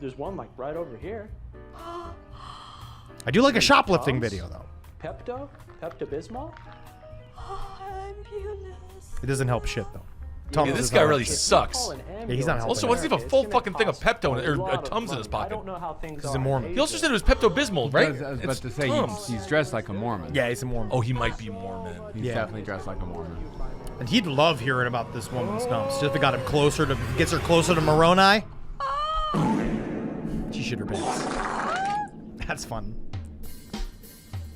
S12: There's one like right over here.
S4: I do like a shoplifting video though.
S12: Pepto? Pepto-Bismol?
S4: It doesn't help shit though.
S3: Yeah,
S4: Thomas
S3: this
S4: does
S3: guy
S4: not
S3: really
S4: help shit.
S3: sucks.
S4: Yeah, he's not helping.
S3: Also, what's even a full fucking thing of Pepto or Tums in his
S12: I
S3: pocket?
S12: don't know how things
S4: He's a
S12: are.
S4: Mormon.
S3: He also said it was Pepto-Bismol, right?
S5: I was about
S3: It's
S5: to say
S3: Tums.
S5: he's dressed like a Mormon.
S4: Yeah, he's a Mormon.
S3: Oh, he might be Mormon.
S5: He's
S4: Yeah.
S5: definitely dressed like a Mormon.
S4: And he'd love hearing about this woman's dumps. Just if it got him closer to, gets her closer to Moroni. She shit her pants. That's fun.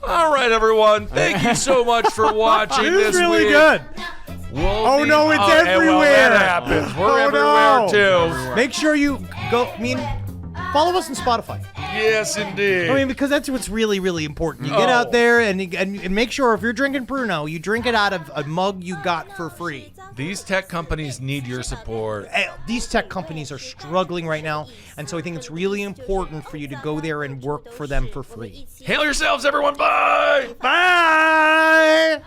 S3: All right, everyone. Thank you so much for watching
S4: It
S3: this
S4: was really
S3: week.
S4: good.
S3: We'll
S4: Oh
S3: be-
S4: no, it's
S3: and
S4: everywhere.
S3: well, that happens. We're
S4: Oh,
S3: everywhere
S4: no.
S3: too.
S4: Make sure you go. I mean, follow us on Spotify.
S3: Yes, indeed.
S4: I mean, because that's what's really, really important. You get
S3: Oh.
S4: out there and make sure if you're drinking Bruno, you drink it out of a mug you got for free.
S3: These tech companies need your support.
S4: These tech companies are struggling right now, and so I think it's really important for you to go there and work for them for free.
S3: Hail yourselves, everyone. Bye.
S4: Bye.